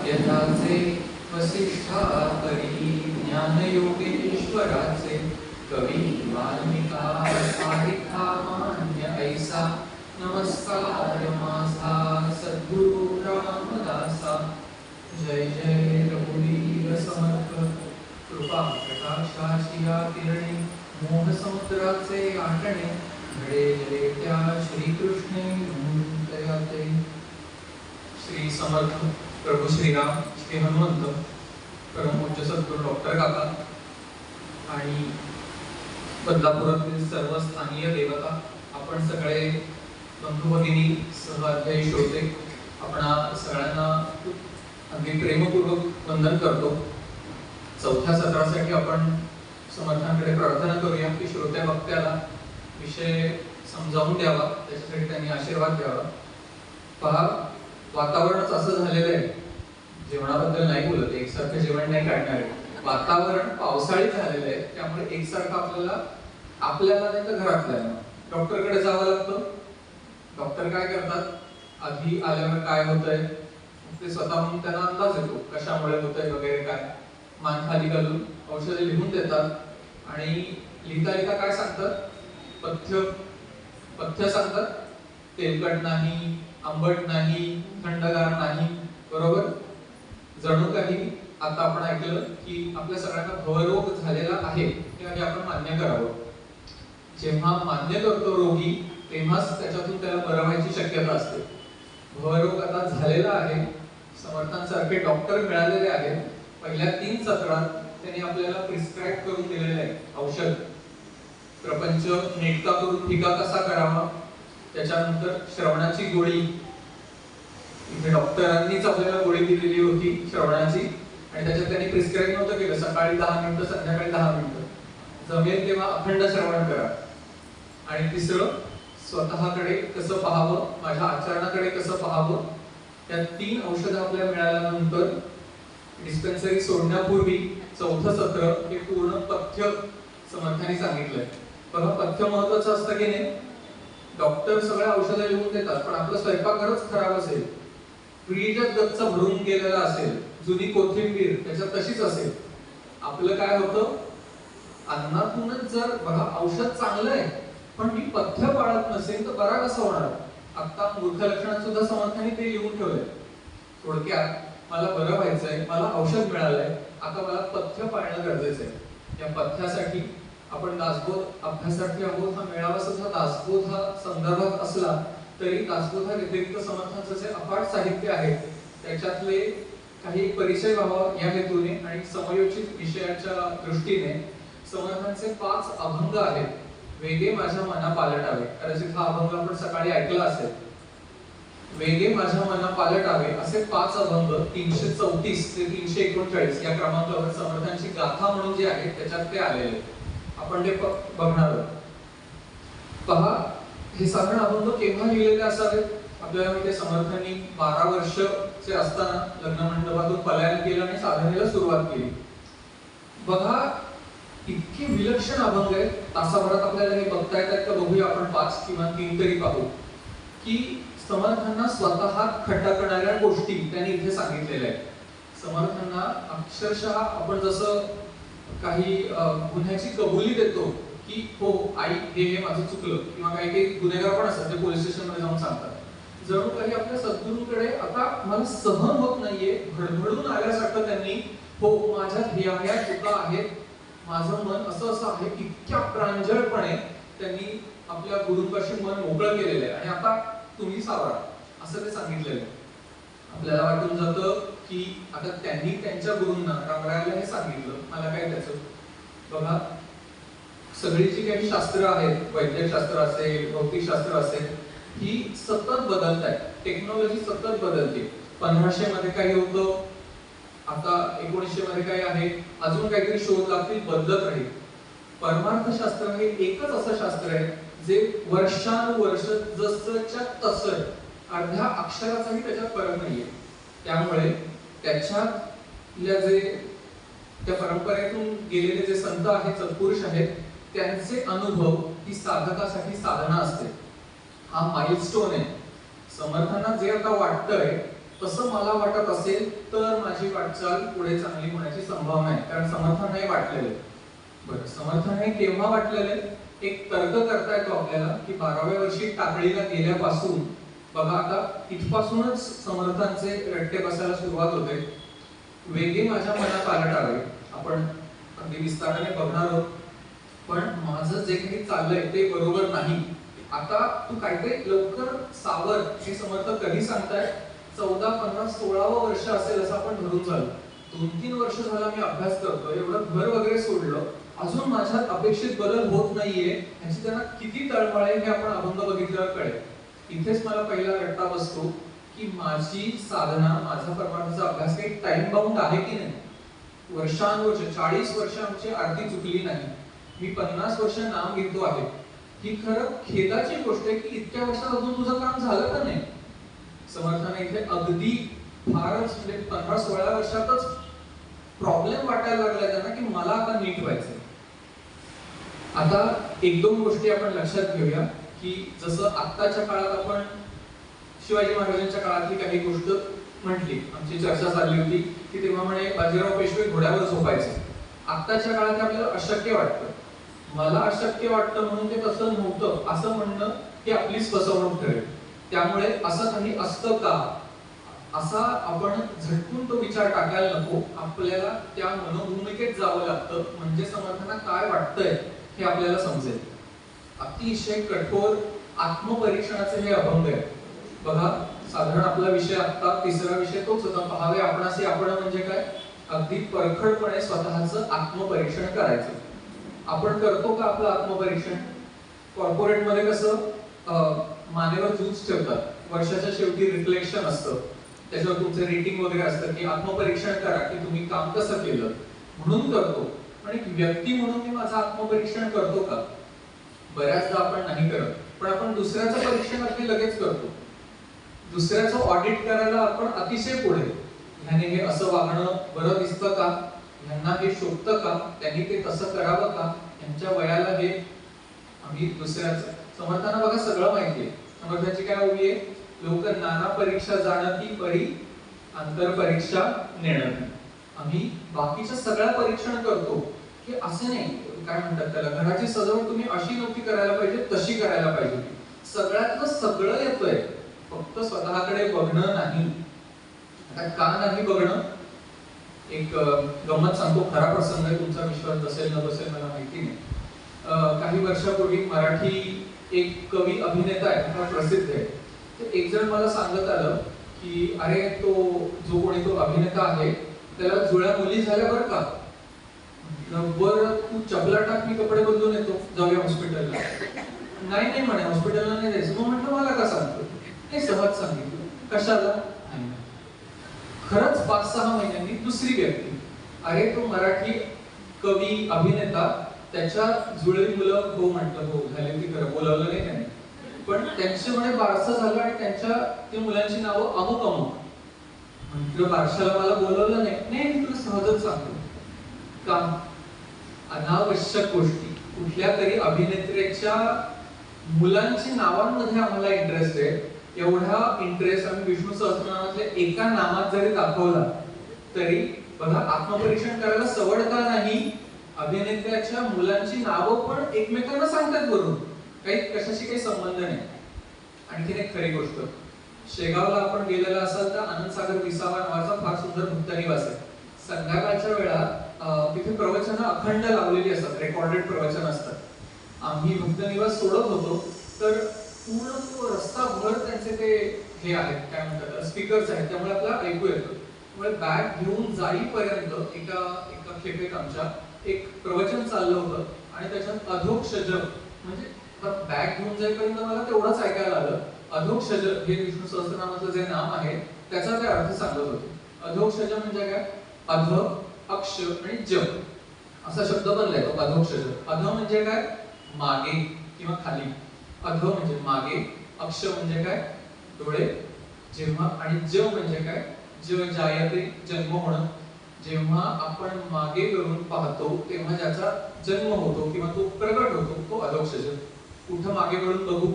यथाचे वसिष्ठापरी ज्ञानयोगेश्वराचे कवी वाल्मिका सारिका मान्य ऐसा नमस्कार माझा सद्गुरु रामदासा। जय जय रघुवीर समर्थ कृपा कटाक्षाची या किरणे मोह समुद्राचे आटणे घडे जले त्या श्रीकृष्णे तयाते। श्री समर्थ प्रभू श्रीराम श्री हनुमंत परमपूज्य सद्गुरू डॉक्टर काका आणि बदलापुरातील सर्व स्थानीय देवता, आपण सगळे बंधू भगिनी सहअध्यायी श्रोते, आपण सगळ्यांना अगदी प्रेमपूर्वक वंदन करतो। चौथ्या सत्रासाठी आपण समर्थांकडे प्रार्थना करूया की श्रोत्या वक्त्याला विषय समजावून द्यावा, त्याच्यासाठी त्यांनी आशीर्वाद द्यावा। पहा, वातावरणच असं झालेलं आहे, जेवणाबद्दल नाही बोलत, एकसारखं जेवण नाही काढणार आहे, वातावरण पावसाळी झालेलं आहे, त्यामुळे एकसारखं आपल्याला नाही तर घरातल्याला डॉक्टरकडे जावं लागतं। डॉक्टर काय करतात, आधी आल्यावर काय होतंय ते स्वतःहून त्यांना अंदाज येतो, कशामुळे होतंय वगैरे काय, मान खाली घालून औषधे लिहून देतात आणि लिहिता लिहिता काय सांगतात, पथ्य सांगतात, तेलकट नाही, आंबट नाही, थंडगार नाही, बरोबर। जणू काही आता आपण ऐकलं की आपल्या सगळ्यांना भवरोग झालेला आहे, हे आधी आपण मान्य करावं। जेव्हा मान्य करतो रोगी, तेव्हाच त्याच्यातून त्याला बरं व्हायची शक्यता असते। भवरोग आता झालेला आहे, समर्थांसारखे डॉक्टर मिळालेले आहेत, पहिल्या 3 सत्रात त्यांनी आपल्याला प्रिस्क्राइब करून दिलेले आहे औषध, प्रपंच नेटका करून फिका कसा करावा, त्याच्यानंतर श्रवणाची गोळी, इथे डॉक्टरांनीच आपल्याला गोळी दिलेली होती श्रवणाची, आणि त्याच्यात त्यांनी प्रिस्क्राइब नव्हतं केलं सकाळी 10 मिनिटं संध्याकाळी 10 मिनिटं, जमेल तेव्हा अखंड श्रवण करा। आणि तिसरं, स्वतःकडे कसं पाहावं, माझ्या आचरणाकडे कसं पाहावं, त्या 3 औषधं आपल्याला मिळाल्यानंतर डिस्पेन्सरी सोडण्यापूर्वी 4थं सत्र हे पूर्ण पथ्य समर्थांनी सांगितलंय। बघा, पथ्य महत्वाचं असतं की नाही, डॉक्टर सगळ्या औषधं लिहून देतात, पण आपलं स्वयंपाकघरच खराब असेल, फ्रीजच गच्च भरून गेलेला असेल, जुनी कोथिंबीर त्याच्यात तशीच असेल, आपलं काय होतं, अन्नातूनच जर बघा औषध चांगलं आहे पण मी पथ्य पाळत नसेल तर बरा कसा होणार। आता मूर्ख लक्षणात सुद्धा समर्थांनी ते लिहून ठेवलंय। थोडक्यात, मला बरं व्हायचंय, मला औषध मिळालंय, आता मला पथ्य पाळणं गरजेचं आहे। या पथ्यासाठी आपण दासबोध अभ्यासार्थी आहोत, हा मेळावा सुद्धा दासबोध हा संदर्भात असला तरी दासबोधा व्यतिरिक्त समर्थांचं जे अफाट साहित्य आहे त्याच्यातले काही परिचय व्हावा या हेतूने आणि समयोचित विषयाच्या दृष्टीने समर्थांचे 5 अभंग आहेत। वेगे माझ्या मना पालटावे, कदाचित हा अभंग आपण सकाळी ऐकला असेल, वेगे माझ्या मना पालटावे असे 5 अभंग 334 ते 339 या क्रमांकावर समर्थांची गाथा म्हणून जे आहे त्याच्यात ते आलेले, आपण ते बघणार आहोत। पहा, हे साधारण अभंग केव्हा लिहिलेले असावेत, आपल्याला माहिती आहे समर्थांनी 12 वर्षाचे असताना लग्न मंडपातून पलायन केलं आणि साधनेला सुरुवात केली। बघा, इतके विलक्षण अभंग आहेत, तासाभरात आपल्याला हे बघता येतात का बघूया आपण, 5 किंवा 3 तरी पाहू की समर्थांना स्वतः खटकणाऱ्या गोष्टी त्यांनी इथे सांगितलेल्या आहेत। समर्थांना अक्षरशः आपण जसं काही गुन्ह्याची कबुली देतो की हो आई हे माझं चुकलं, किंवा काही गुन्हेगार पण असतात ते पोलीस स्टेशन मध्ये जाऊन सांगतात, जणू काही आपल्या सद्गुरूंकडे आता मला सहन होत नाहीये, भडभडून आल्यासारखं त्यांनी, हो माझ्यात ह्या चुका आहेत, माझं मन असं आहे, इतक्या प्रांजळपणे त्यांनी आपल्या गुरूंपाशी मन मोकळं केलेलं आहे आणि आता तुम्ही सावरा असं ते सांगितलेलं आहे। आपल्याला वाटून जातं की आता त्यांनी त्यांच्या गुरूंना रामरायाला हे सांगितलं, मला काय त्याचं। बघा, सगळी जी काही शास्त्र आहेत, वैद्यकशास्त्र असेल, भौतिकशास्त्र असेल, ही सतत बदलत आहे, टेक्नॉलॉजी सतत बदलते। 1500 मध्ये काही होतं, आता 1900 मध्ये काय आहे, अजून काहीतरी शोध लागतील, बदलत राहील। परमार्थशास्त्र हे एकच असं शास्त्र आहे जे वर्षानुवर्ष जसंच्या तसं, अर्ध्या अक्षराचाही त्याच्यात फरक नाहीये। त्यामुळे त्याच्यातल्या जे त्या परंपरेतून गेलेले जे संत आहेत, सत्पुरुष आहेत, त्यांचे अनुभव ही साधकासाठी साधना असते। हा माइलस्टोन आहे। समर्थांना जे आता वाटतंय तसं मला वाटत असेल तर माझी वाटचाल पुढे चांगली होण्याची संभावना आहे, कारण समर्थन नाही वाटलेलं. बरं, समर्थन हे केव्हा वाटलेलं आहे? एक तर्क करता येतो आपल्याला की 12व्या वर्षी टाकळीला गेल्यापासून बघा, आता इथपासूनच समर्थांचे रट्टे बसायला सुरुवात होते. वेगळे माझ्या मनात आले, आपण अगदी विस्ताराने बघणार आहोत. पण माझं जे काही चाललंय ते बरोबर नाही. आता तू काहीतरी लवकर सावर, हे समर्थ कधी सांगताय? 14, 15, 16वं वर्ष असेल असं आपण धरून झालं. 2-3 वर्ष झाला मी अभ्यास करतोय, एवढं घर वगैरे सोडलं, अजून माझ्यात अपेक्षित बदल होत नाहीये. ह्याची त्यांना किती तळमळ आहे हे आपण अभंग बघितल्यावर कळेल. इथेच मला पहिला रट्टा बसतो की माझी साधना, माझा परमार्थाचा अभ्यास काही टाइम बाउंड आहे की नाही. वर्षानुवर्ष 40 वर्ष आमची आरती चुकली नाही. मी 50 वर्ष नाम घेतो आहे. ही खरं खेदाची गोष्ट आहे की इतक्या वर्षात अजून तुझं काम झालं का नाही. समर्थाने इथे अगदी फारच म्हणजे 15-16 वर्षातच प्रॉब्लेम वाटायला लागला त्यांना की मला आता नीट व्हायचंय. आता 1-2 गोष्टी आपण लक्षात घेऊया की जसं आत्ताच्या काळात आपण शिवाजी महाराजांच्या काळातली काही गोष्ट म्हटली, आमची चर्चा चालली होती की तेव्हा म्हणे बाजीराव पेशवे घोड्यावर झोपायचे. आत्ताच्या काळात आपल्याला अशक्य वाटतं. मला अशक्य वाटतं म्हणून ते तसं नव्हतं असं म्हणणं ही आपलीच फसवणूक ठरेल. त्यामुळे असं काही असतं का, असा आपण झटकून तो विचार टाकायला नको. आपल्याला त्या मनोभूमिकेत जावं लागतं, म्हणजे समर्थांना काय वाटतंय हे आपल्याला समजेल. अतिशय कठोर आत्मपरीक्षणाचे हे अभंग आहे. बघा, साधारण आपला विषय आता 3रा विषय तोच होता, पहावे आपणासी आपण म्हणजे काय. अगदी परखडपणे स्वतःचं आत्मपरीक्षण करायचं. आपण करतो का आपलं आत्मपरीक्षण? कॉर्पोरेट मध्ये कसं मानेवर जूज ठेवतात, वर्षाच्या शेवटी रिफ्लेक्शन असतं, त्याच्यावर तुमचं रेटिंग वगैरे असतं की आत्मपरीक्षण करा की तुम्ही काम कसं केलं, म्हणून करतो. पण एक व्यक्ती म्हणून मी माझं आत्मपरीक्षण करतो का? बऱ्याचदा आपण नाही करत. पण आपण दुसऱ्याचं परीक्षण अगदी लगेच करतो. दुसऱ्याचं ऑडिट करायला आपण अतिशय पुढे. ह्याने हे असं वागणं बरं दिसतं का, ह्यांना हे शोभतं का, त्यांनी ते तसं करावं का, यांच्या वयाला हे. आम्ही दुसऱ्याचं समर्थांना बघा सगळं माहितीये. समर्थांची काय उभी आहे? लोक नाना परीक्षा जाणती परी अंतर परीक्षा नेणं. आम्ही बाकीच्या सगळ्या परीक्षण करतो की असं नाही, काय म्हणतात त्याला, घराची सजावट तुम्ही अशी नव्हती करायला पाहिजे, तशी करायला पाहिजे. सगळ्यातलं सगळं येतोय, फक्त स्वतःकडे बघणं नाही. आता का नाही बघणं? एक गंमत सांगतो, खरा प्रसंग आहे, तुमचा विश्वास बसेल न बसेल मला माहिती नाही. काही वर्षापूर्वी मराठी एक कवी अभिनेता आहे, फार प्रसिद्ध आहे. तर एक जण मला सांगत आलं की अरे तो जो कोणी तो अभिनेता आहे त्याला जुळ्या मुली झाल्या बरं का. बरं, तू चपला टाक, मी कपडे बदलून येतो, जाऊया हॉस्पिटलला. नाही नाही म्हणे, हॉस्पिटलला नाही जायचं. मग म्हटलं मला का सांगतो? हे सहज सांगितलं. कशाला? खरंच 5-6 महिन्यांनी दुसरी व्यक्ती, अरे तो मराठी कवी अभिनेता, त्याच्या जुळी मुलं हो म्हटलं, हो झाली ती, खरं बोलावलं नाही त्याने, पण त्यांचे म्हणे बारसं झालं आणि त्यांच्या त्या मुलांची नावं अमुक अमुक. म्हटलं बारशाला मला बोलवलं नाही. नाही, मी तुला सहजच सांगतो. काम अनावश्यक गोष्टी, कुठल्या तरी अभिनेत्रीच्या मुलांची नावांमध्ये आम्हाला इंटरेस्ट आहे. एवढा इंटरेस्ट आम्ही विष्णू सहस्त्रनामातल्या एका नामात जरी दाखवला तरी बघा, आत्मपरीक्षण करायला सवड का नाही? अभिनेत्याच्या मुलांची नावं पण एकमेकांना सांगतात बरोबर, काही कशाशी काही संबंध नाही. आणखीन एक खरी गोष्ट, शेगावला आपण गेलेला असाल तर आनंदसागर विसावा नावाचा फार सुंदर भक्तनिवास आहे. संध्याकाळच्या वेळा तिथे प्रवचनं अखंड लावलेली असतात, रेकॉर्डेड प्रवचन असतात. आम्ही भक्तनिवास सोडत होतो तर पूर्ण तो रस्ता भर त्यांचे ते हे आहेत, काय म्हणतात, स्पीकर्स आहेत, त्यामुळे आपल्याला ऐकू येतं. त्यामुळे बॅग घेऊन जाईपर्यंत एका खेपेत आमच्या एक प्रवचन चाललं होतं आणि त्याच्यात अधोक्षज, म्हणजे बॅग घेऊन जाईपर्यंत मला तेवढंच ऐकायला आलं. अधोक्षज हे विष्णू सहस्त्रनामाचं जे नाम आहे त्याचा ते अर्थ सांगत होते. अधोक्षज म्हणजे काय? अध, अक्ष आणि ज असा शब्द बनलाय तो अधोक्षज. अध म्हणजे काय? मागे किंवा खाली. अध म्हणजे मागे, अक्ष म्हणजे काय? डोळे. जेव्हा आणि ज म्हणजे काय? ज जायते, जन्म होणं. जेव्हा आपण मागे वरून पाहतो तेव्हा ज्याचा जन्म होतो किंवा तो प्रगट होतो तो अधोक्षज. कुठं मागे वरून बघू?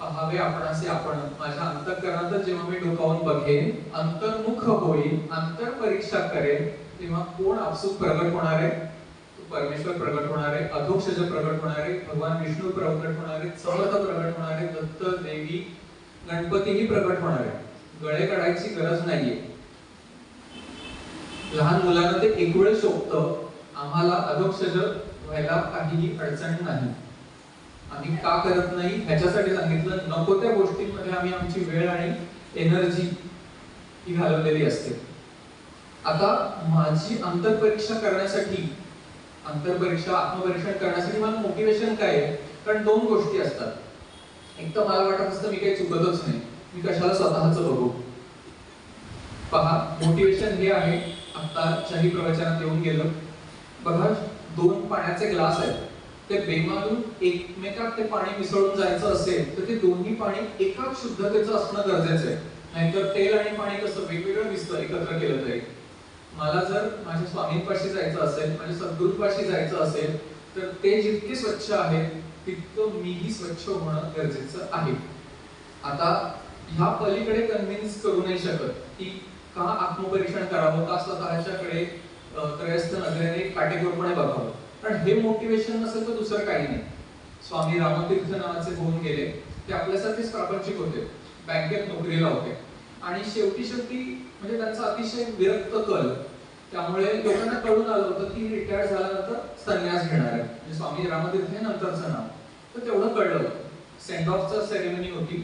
पहावे आपणासे आपण, माझ्या अंतःकरणातच जेव्हा मी डोकावून बघेन, अंतर्मुख होईल, अंतर परीक्षा करेन, तेव्हा कोण आपसूक प्रगट होणार आहे? तो परमेश्वर प्रगट होणार आहे, अधोक्षज प्रगट होणार आहे, भगवान विष्णू प्रगट होणार आहे, समर्थ प्रगट होणार आहे, दत्त, देवी, गणपतीही प्रगट होणार आहे. गळे काढायची गरज नाहीये. लहान मुलांना ते एक वेळ शोभतं, आम्हाला अधोक्षज व्हायला काहीही अडचण नाही. आम्ही का करत नाही ह्याच्यासाठी सांगितलं, नको त्या गोष्टींमध्ये आम्ही आमची वेळ आणि एनर्जी ही घालवलेली असते. आता माझी अंतर्परीक्षा करण्यासाठी, अंतर्परीक्षा आत्मपरीक्षण करण्यासाठी मला मोटिवेशन काय आहे? कारण दोन गोष्टी असतात. एक तर मला वाटत असतं मी काही चुकतच नाही, मी कशाला स्वतःच बघू. पहा, मोटिवेशन हे आहे, आत्ताच्याही प्रवचनात येऊन गेलं. बघा, दोन पाण्याचे ग्लास आहेत, ते बेमालून एकमेकात ते पाणी मिसळून जायचं असेल तर ते दोन्ही पाणी एकाच शुद्धतेचं असणं गरजेचं आहे. नाहीतर तेल आणि पाणी कसं वेगवेगळं दिसतं एकत्र केलं तरी. मला जर माझ्या स्वामींपाशी जायचं असेल, माझ्या सद्गुरूपाशी जायचं असेल, तर ते जितके स्वच्छ आहेत तितकं मीही स्वच्छ होणं गरजेचं आहे. आता ह्या पलीकडे कन्व्हिन्स करू नाही शकत की का आत्मपरीक्षण करावं, का स्वतःच्याकडे त्रयस्थ नजरेने काटेकोरपणे बघावं. कारण हे मोटिवेशन नसेल तर दुसरं काही नाही. स्वामी रामतीर्थ नावाचे होऊन गेले, ते आपल्यासारखेच प्रापंचिक होते, बँकेत नोकरीला होते आणि शेवटी म्हणजे त्यांचा अतिशय विरक्त कल, त्यामुळे लोकांना कळून आलं होतं की रिटायर झाल्यानंतर संन्यास घेणार आहे. म्हणजे स्वामी रामतीर्थ हे नंतरचं नाव, तर तेवढं कळलं. सेंड ऑफचा सेरेमनी होती.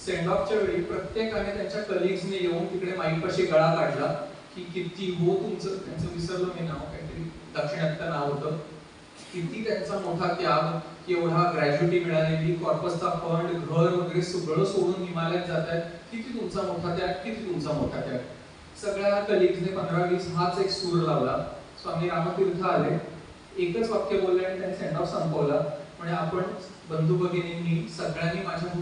सेंड ऑफच्या वेळी प्रत्येकाने त्यांच्या कलिग्सने येऊन तिकडे माईकपाशी गळा काढला की किती हो तुमचं, त्यांचं विसरलं मी नाव, काहीतरी दाक्षिणात्य नाव होतं, किती त्यांचा मोठा त्याग, एवढा ग्रॅज्युटी मिळालेली, कॉर्पसचा फंड, घर वगैरे सगळं सोडून हिमालयात जात आहेत, किती तुमचा मोठा त्याग, किती तुमचा मोठा त्याग. सगळ्या कलिग्सने 15-20 हाच एक सूर लावला. स्वामी रामतीर्थ आले, एकच वाक्य बोलले आणि त्यांनी सेंड ऑफ संपवला. म्हणजे आपण बंधू भगिनींनी सगळ्यांनी माझ्या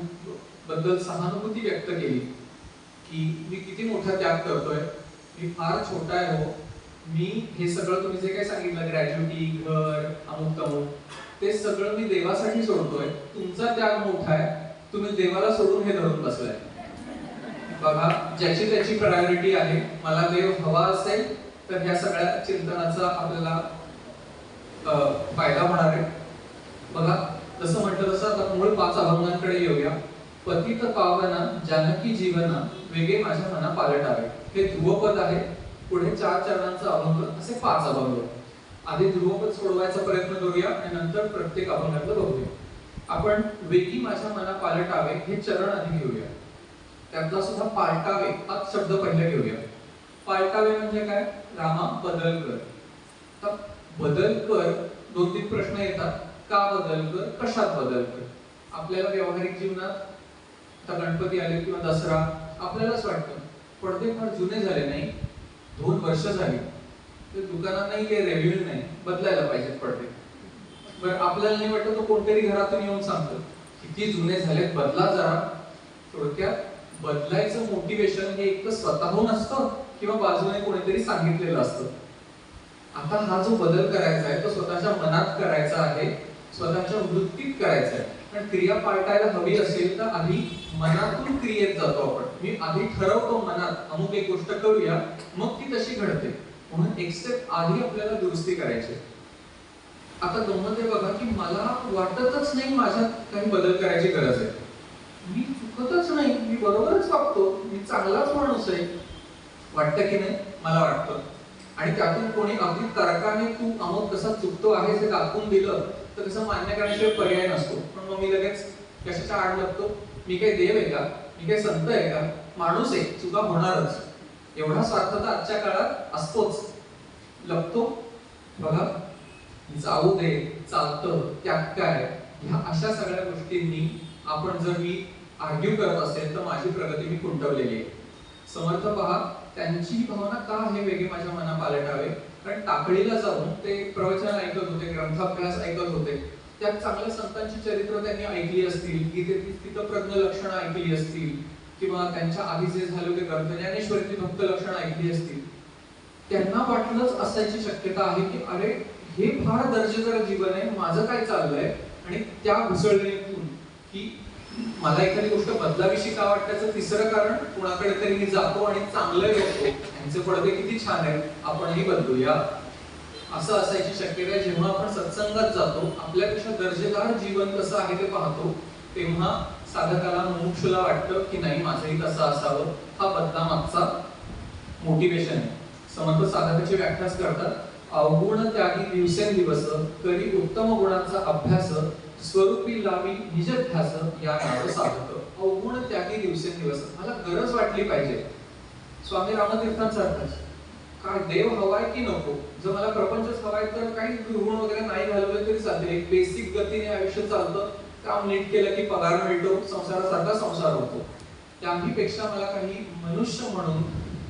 बद्दल सहानुभूती व्यक्त केली की मी किती मोठा त्याग करतोय, मी फार छोटा आहे हो, मी हे सगळं तुम्ही जे काही सांगितलं, ग्रॅज्युटी, घर, अमुक तमुक, ते सगळं मी देवासाठी सोडतोय. तुमचा त्याग मोठा आहे, तुम्ही देवाला सोडून हे धरून बसलाय. बघा, ज्याची त्याची प्रायोरिटी आहे. मला देव हवा असेल तर ह्या सगळ्या चिंतनाचा आपल्याला फायदा होणार आहे. बघा, जसं म्हटलं तसं आता मूळ 5 अभंगांकडे येऊया. पतित पावना जानकी जीवना, वेगे माझ्या मना पालटावे, हे ध्रुवपद आहे. पुढे 4 चरणांचा अभंग, असे 5 अभंग. आधी ध्रुवपद सोडवायचा प्रयत्न करूया आणि नंतर प्रत्येक अभंगातलं बघूया. आपण वेगी माझ्या मना पालटावे हे चरण आधी घेऊया. त्यातला सुद्धा पालटावे हा शब्द पहिले घेऊया. पालटावे म्हणजे काय? रामा बदल कर. तर बदल कर, 2-3 प्रश्न येतात. का बदल कर, कशात बदल कर? आपल्याला व्यावहारिक जीवनात आता गणपती आले किंवा दसरा, आपल्यालाच वाटतं पडदे फार जुने झाले, नाही 2 वर्ष झाली, ते दुकानात नाही, काही रेव्ह्यू नाही, बदलायला पाहिजेत पडदे. बरं, आपल्याला नाही वाटतं, तो कोणतरी घरातून येऊन सांगतो किती जुने झालेत, बदला जरा. थोडक्यात बदलायचं मोटिवेशन हे एक तर स्वतःहून असतं किंवा बाजूने कोणीतरी सांगितलेलं असतं. आता हा जो बदल करायचा आहे तो स्वतःच्या मनात करायचा आहे, स्वतःच्या वृत्तीत करायचा आहे. पण क्रिया पालटायला हवी असेल तर आधी मनातून क्रियेत जातो आपण. मी आधी ठरवतो मनात अमुक एक गोष्ट करूया, मग ती तशी घडते. म्हणून एक स्टेप आधी आपल्याला दुरुस्ती करायची. आता गंमत आहे बघा की मला वाटतच नाही माझ्यात काही बदल करायची गरज आहे. मी चुकतच नाही, मी बरोबरच वागतो, मी चांगलाच माणूस आहे, वाटतं की नाही? मला वाटतं. आणि त्यातून कोणी अगदी तर्काने तू अमुक कसा चुकतो आहे हे दाखवून दिलं तर कसं मान्य करण्याशिवाय पर्याय नसतो. पण मग मी लगेच कशाच्या आड लागतो? मी काही देव आहे का? मी काही संत आहे का? माणूस आहे, चुका होणारच. एवढा स्वार्थ तर आजच्या काळात असतोच, लपतो. बघा, जाऊ दे, चालतं, त्यात काय, ह्या अशा सगळ्या गोष्टींनी आपण जर मी आर्ग्यू करत असेल तर माझी प्रगती मी खुंटवलेली आहे. समर्थ पहा, त्यांची भावना का आहे वेगे माझ्या मना पालटावे? कारण टाकळीला जाऊन ते प्रवचन ऐकत होते, ग्रंथाभ्यास ऐकत होते. त्यात चांगल्या संतांची चरित्र त्यांनी ऐकली असतील, गीतेतील स्थितप्रज्ञ लक्षणं ऐकली असतील, किंवा त्यांच्या आधी जे झाले होते ग्रंथ ज्ञानेश्वरीची भक्त लक्षणं ऐकली असतील. त्यांना वाटलंच असायची शक्यता आहे की अरे हे फार दर्जेदार जीवन आहे, माझं काय चाललंय? आणि त्या घुसळणीतून की मला एखादी गोष्ट बदलाविषयी का वाटण्याचं तिसरं कारण, कुणाकडे तरी मी जातो आणि चांगलं बघतो, यांचे पडदे किती छान आहेत, आपणही बदलूया, असं असायची शक्यता. जेव्हा आपण सत्संगात जातो, आपल्यापेक्षा दर्जेदार जीवन कसं आहे ते पाहतो, तेव्हा साधकाला, मुमुक्षुला वाटतं की नाही माझंही तसं असावं. हा बदलामागचा मोटिवेशन आहे. समर्थ साधकाची व्याख्याच करतात, अवगुण त्यागी दिवसेंदिवस करी उत्तम गुणांचा अभ्यास, स्वरूपी लावी निजध्यास या नाव साधक. अवगुण त्यागी दिवसेंदिवस, मला गरज वाटली पाहिजे. स्वामी रामतीर्थांसारखंच, काय देव हवाय की नको, जर मला प्रपंचच हवाय तर काही गुण वगैरे नाही घालवले तरी चालते, एक बेसिक गतीने आयुष्य चालतं, काम नीट केलं की पगार मिळतो, संसारासारखा संसार होतो. त्याहीपेक्षा मला काही मनुष्य म्हणून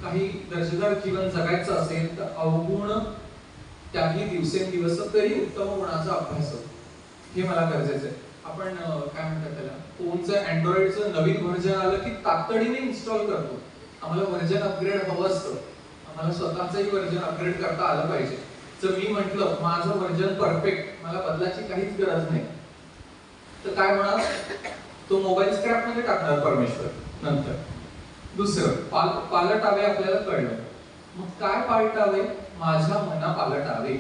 काही दर्जेदार जीवन जगायचं असेल तर अवगुण त्याही दिवसेंदिवस तरी उत्तम गुणाचा अभ्यास, हे मला गरजेचं आहे. आपण काय म्हणतात त्याला, फोनचं अँड्रॉइडचं नवीन व्हर्जन आलं की तातडीने इन्स्टॉल करतो. आम्हाला व्हर्जन अपग्रेड हवं असतं, आम्हाला स्वतःचंही व्हर्जन अपग्रेड करता आलं पाहिजे. जर मी म्हटलं माझं व्हर्जन परफेक्ट, मला बदलाची काहीच गरज नाही, तर काय होणार, तो मोबाईल स्क्रॅप मध्ये टाकणार परमेश्वर. नंतर दुसरं पालटावे, आपल्याला कळलं. मग काय पालटावे, माझ्या मना पालटावे.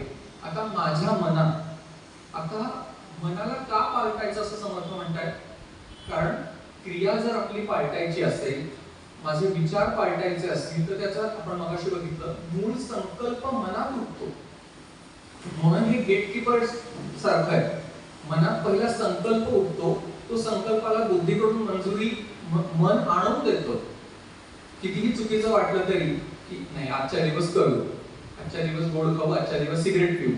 आता माझ्या मना, आता मनाला का पालटायचं असं समर्थ म्हणताय, कारण क्रिया जर आपली पालटायची असेल, माझे विचार पालटायचे असतील, तर त्याचा आपण मगाशी बघितलं, मूळ संकल्प मनात उठतो. मन हे गेटकीपर सारखं आहे. मनात पहिला संकल्प उठतो, तो संकल्पाला बुद्धीकडून मंजुरी मन आणून देतो. कितीही चुकीचं वाटलं तरी की नाही आजच्या दिवस करू, आजच्या दिवस गोड खाऊ, आजच्या दिवस सिगरेट पिऊ,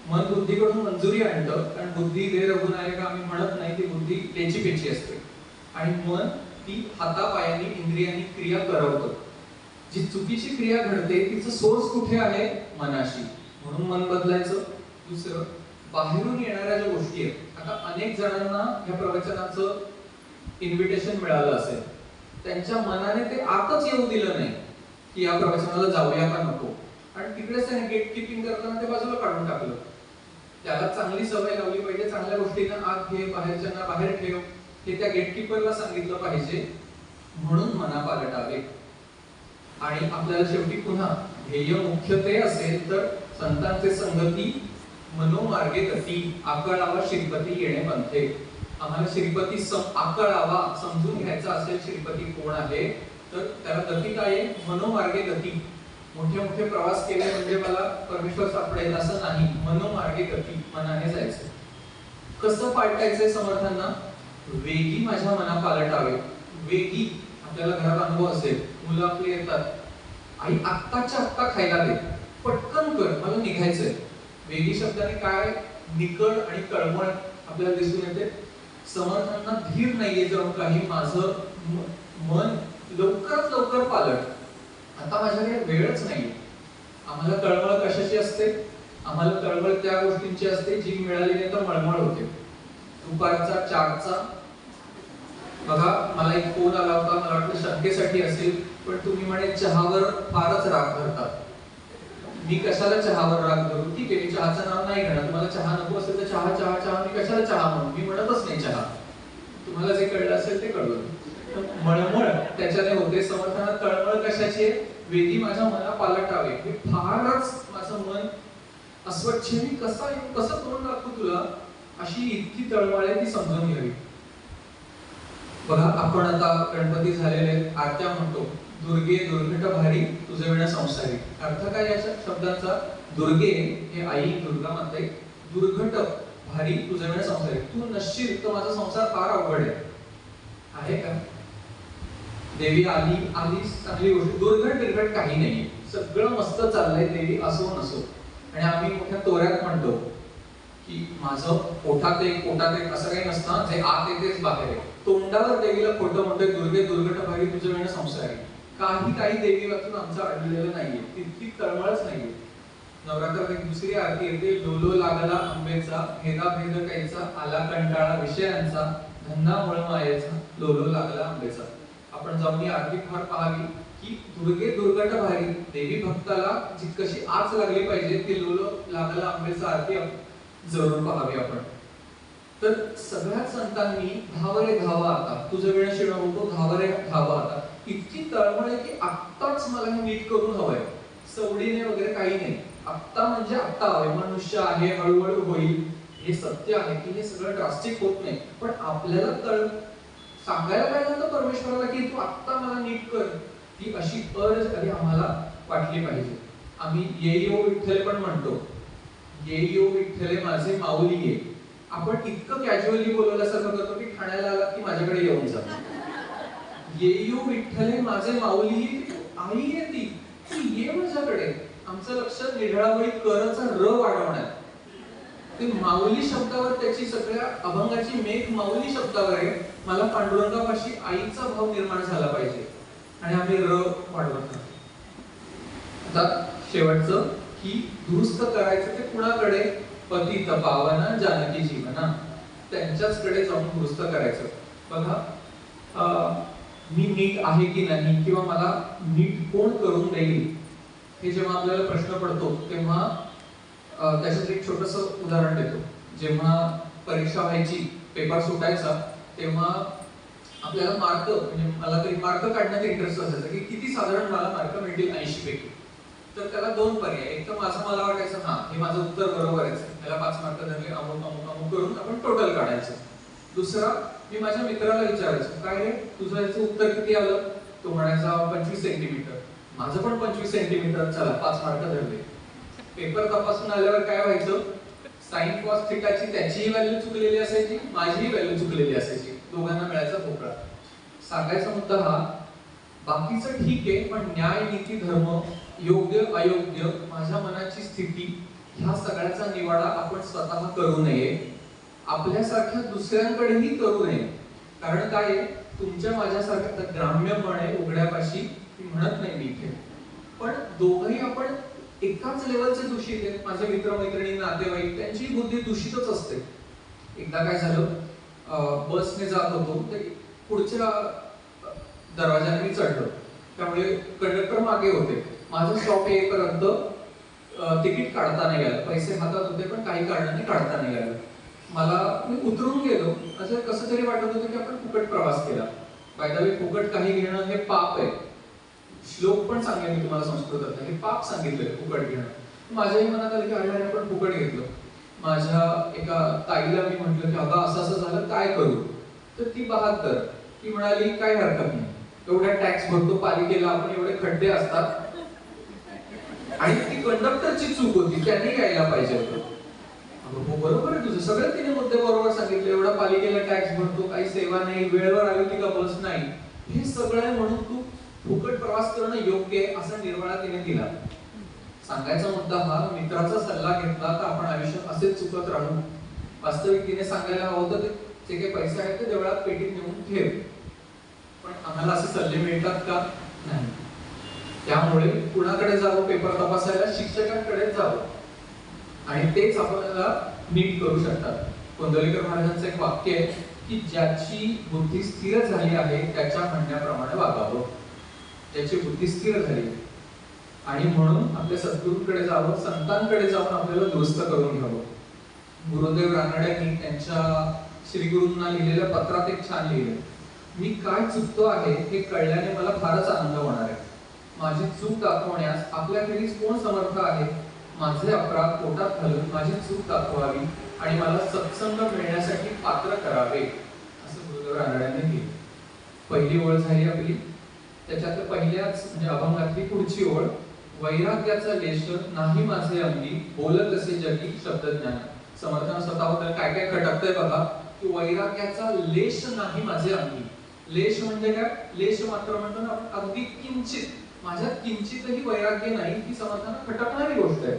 मन बुद्धीकडून मंजुरी आणतं. कारण बुद्धी दे रघुनायक आम्ही म्हणत नाही, ती बुद्धी लेची पेची असते आणि मन ती हातापायांनी इंद्रियांनी क्रिया करवतं. जी चुकीची क्रिया घडते तिचं सोर्स कुठे आहे, मनाशी. म्हणून मन बदलायचं. दुसरं, बाहेरून येणाऱ्या ज्या गोष्टी आहेत, आता अनेक जणांना या प्रवचनाचं इन्व्हिटेशन मिळालं असेल, त्यांच्या मनाने ते आतच येऊ दिलं नाही की या प्रवचनाला जाऊया का नको, आणि तिकडेच त्याने गेट किपिंग करताना ते बाजूला काढून टाकलं. त्याला चांगली सवय लावली पाहिजे, चांगल्या गोष्टींना आत घे, बाहेरच्यांना बाहेर ठेव, हे त्या गेटकीपरला सांगितलं पाहिजे. म्हणून मना पालटावे. आणि आपल्याला शेवटी पुन्हा ध्येय मुख्य ते असेल तर संतांचे संगती मनोमार्गे गती, आकळावा श्रीपती येणे पंथे. आम्हाला श्रीपती आकळावा, समजून घ्यायचा असेल श्रीपती कोण आहे, तर त्याला गती काय आहे, मनोमार्गे गती. मोठे मोठे प्रवास केले म्हणजे मला परमेश्वर सापडेल असं नाही, मनोमार्गे गती, मनाने जायचं. कसं पालटायचंय समर्थांना, वेगी माझ्या मना पालटावे. वेगी, आपल्याला घरात अनुभव असेल, मुलं आपली येतात, आई आत्ताच्या आत्ता खायला दे, पटकन कर, मला निघायचंय. वेगी शब्दाने काय, निकड आणि कळमळ आपल्याला दिसून येते. समर्थांना धीर नाहीये जर काही, माझं मन लवकरात लवकर पालट, आता माझ्याकडे वेळच नाहीये. आम्हाला तळमळ कशाची असते, आम्हाला तळमळ त्या गोष्टींची असते जी मिळाली नाही तर मळमळ होते. दुपारचा चारचा बघा, मला एक फोन आला होता, मला वाटलं शंकेसाठी असेल, पण तुम्ही म्हणे चहावर फारच राग धरतात. मी कशाला चहावर राग धरू, ठीक आहे मी चहाचं नाव नाही घेणार, तुम्हाला चहा नको असेल तर चहा चहा चहा, मी कशाला चहा म्हणू, मी म्हणतच नाही चहा. तुम्हाला जे कळलं असेल ते कळलं. मळमळ त्याच्याने होते. समर्थांना तळमळ कशाची आहे, वेगी माझ्या मना पालटावे. हे फारच माझं मन अस्वच्छ, मी कसं करून दाखवू तुला, अशी इतकी तळमळ आहे, ती समजून घ्यावी. बघा, आपण आता गणपती झालेले, आरत्या म्हणतो, दुर्गे दुर्घट भारी तुझे विना संसारी. अर्थ काय याच्या शब्दाचा, दुर्गे हे आई दुर्गा माता, दुर्घट भारी तुझे विना संसारी, तू नसशील तर माझा संसार फार अवघड आहे का. देवी आली चांगली गोष्ट, दुर्घट बिरघट काही नाही, सगळं मस्त चाललंय, देवी असो नसो. आणि आम्ही मोठ्या तोऱ्यात म्हणतो की माझं पोटात एक असं काही नसतं, जे आत येतेच बाहेर आहे. तोंडावर देवीला खोटं म्हणतोय, दुर्गे दुर्घट भारी तुझे विना संसारी. काही देवी वाचून आमचं अडलेलं नाहीये, तितकी तळमळच नाहीये. नवरात्रात एक दुसरी आरती येते, लोलो लागला आंबेचा, भेदा भेद कायचा, आला कंटाळा विषयांचा, धन्ना मळ मायेचा, लोलो लागला आंबेचा. आपण जाऊन ही आरती फार पाहावी की दुर्गे दुर्घट भारी, देवी भक्ताला जितकशी आच लागली पाहिजे ती लोलो लागला आंबेचा आरती जरूर पाहावी आपण. तर सगळ्या संतांनी धावरे धावा आता, तुझं वेळ शिणं होतो, धावरे धावा आता, इतकी तळमळ आहे की आत्ताच मला हे नीट करून हवंय, सवडीने वगैरे काही नाही, आत्ता म्हणजे आत्ता हवंय. मनुष्य आहे, हळूहळू होईल, हे सत्य आहे की हे सगळं ड्रास्टिक होत नाही, पण आपल्याला सांगायला पाहिजे तर परमेश्वराला की तू आत्ता मला नीट कर, ही अशी अर्ज आधी आम्हाला वाटली पाहिजे. आम्ही येई ओ विठ्ठल पण म्हणतो, येई ओ विठ्ठले माझे माऊली ये. आपण इतकं कॅज्युअली बोलवल्यासारखं करतो की ठाण्याला आला की माझ्याकडे येऊन जा. येई ओ विठ्ठले माझे माऊली, आई आहे ती, तू ये माझ्याकडे. आमचं लक्ष निढळावळी करचा र वाढवण्यात, ते माऊली शब्दावर, त्याची सगळ्या अभंगाची मेघ माऊली शब्दावर आहे. मला पांडुरंगापाशी आईचा भाव निर्माण झाला पाहिजे आणि आम्ही र वाढवत. आता शेवटचं की दुरुस्त करायचं ते कुणाकडे, पतित पावन जानकी जीवना, त्यांच्याचकडे जाऊन दुरुस्त करायचं. बघा, मी नीट आहे की नाही किंवा मला नीट कोण करून देईल, हे जेव्हा आपल्याला प्रश्न पडतो तेव्हा त्याच्यात एक छोटस उदाहरण देतो. जेव्हा परीक्षा व्हायची, पेपर सुटायचा, तेव्हा आपल्याला मार्क, म्हणजे मला तरी मार्क काढण्यात इंटरेस्ट असायचा की किती साधारण मला मार्क मिळतील 80 पैकी. तर त्याला दोन पर्याय, एक तर मला वाटायचं हा हे माझं उत्तर बरोबर आहे, त्याला 5 मार्क धरले, अमुक अमुक अमुक करून आपण टोटल काढायचं. दुसरा, मी माझ्या मित्राला विचारायचो, काय रे तुझं याचं उत्तर किती आलं, तो म्हणायचा 25 सेंटीमीटर. माझं पण 25 सेंटीमीटर, चला 5 मार्क धरले. पेपर तपासून आल्यावर काय व्हायचं, साइन कॉस थिटाची त्याचीही व्हॅल्यू चुकलेली असायची, माझीही व्हॅल्यू चुकलेली असायची, दोघांना मिळायचा भोपळा. सांगायचा मुद्दा हा, बाकीचं ठीक आहे, पण न्याय नीती धर्म, योग्य अयोग्य, माझ्या मनाची स्थिती, ह्या सगळ्याचा निवाडा आपण स्वतः करू नये, आपल्यासारख्या दुसऱ्यांकडेही करू नये. कारण काय, तुमच्या माझ्यासारख्या ग्राम्यपणे उघड्यापाशी म्हणत नाही मी इथे, पण दोघंही आपण एकाच लेवलचे दूषित आहेत. माझे मित्रमैत्रिणी, नातेवाईक, त्यांची बुद्धी दूषितच असते. एकदा काय झालं, बसने जात होतो, तर पुढच्या दरवाजाने मी चढलो, त्यामुळे कंडक्टर मागे होते. माझं स्टॉप येईपर्यंत तिकीट काढता नाही आलं, पैसे हातात होते पण काही कारणाने काढता नाही आलं. मी उतरून गेलो, असं कसं तरी वाटत होतं की आपण फुकट प्रवास केला. बाय द वे, फुकट काही घेणं हे पाप आहे. श्लोक पण सांगेल मी तुम्हाला संस्कृतात, हे पाप सांगितलंय फुकट घेणं. माझ्याही मनात आलं की अरे आपण फुकट घेतलं. माझ्या एका ताईला मी म्हटलं की अगं असं असं झालं, काय करू, तर ती 72, ती म्हणाली काय हरकत नाही, एवढा टॅक्स भरतो पालिकेला आपण, एवढे खड्डे असतात, आणि ती कंडक्टरची चूक होती, त्यांनी यायला पाहिजे होतं. हो बरोबर आहे तुझं, सगळं तिने मुद्दे बरोबर सांगितले, एवढा पालिकेला टॅक्स भरतो, काही सेवा नाही, वेळेवर आली होती का बस नाही, हे सगळं म्हणून तू फुकट प्रवास करणं योग्य आहे असा निर्वाळा तिने दिला. सांगायचा मुद्दा हा, मित्राचा सल्ला घेतला तर आपण आयुष्यात असेच चुकत राहू. वास्तविक तिने सांगायला हवं होतं जे काही पैसे आहेत ते देवळात पेटीत नेऊन ठेव, पण आम्हाला असे सल्ले मिळतात का, नाही. त्यामुळे कुणाकडे जावं पेपर तपासायला, शिक्षकांकडे जावं, आणि तेच आपल्याला नीट करू शकतात. कोंडलेकर महाराजांचं एक वाक्य आहे की ज्याची बुद्धी स्थिर झाली आहे त्याच्या म्हणण्याप्रमाणे वागावं. ज्याची बुद्धी स्थिर झाली, आणि म्हणून आपल्या सद्गुरूंकडे जावं, संतांकडे जाऊन आपल्याला दुरुस्त करून घ्यावं. गुरुदेव रानड्यांनी त्यांच्या श्री गुरूंना लिहिलेल्या पत्रात एक छान लिहिलं, मी काय चुकतो आहे हे कळल्याने मला फारच आनंद होणार आहे. माझी चूक दाखवण्यास आपल्याखेरीज कोण समर्थ आहे. माझे अपराध पोटात घालून माझी चूक दाखवावी आणि मला सत्संग मिळण्यासाठी पात्र करावे, असं गुरुदेव रानड्यांनी लिहिलं. पहिली ओळ झाली आपली, त्याच्यात पहिल्याच म्हणजे अभंगातली पुढची ओळ, वैराग्याचा लेश नाही माझे अंगी, बोलत असे जगी शब्दज्ञान. समर्थान स्वतःबद्दल काय काय खटकतंय बघा, की वैराग्याचा लेश नाही माझे अंगी. लेश म्हणजे काय, लेश मात्र म्हणतो ना आपण, अगदी किंचित, माझ्यात किंचितही वैराग्य नाही, ही समर्थांना खटकणारी गोष्ट आहे.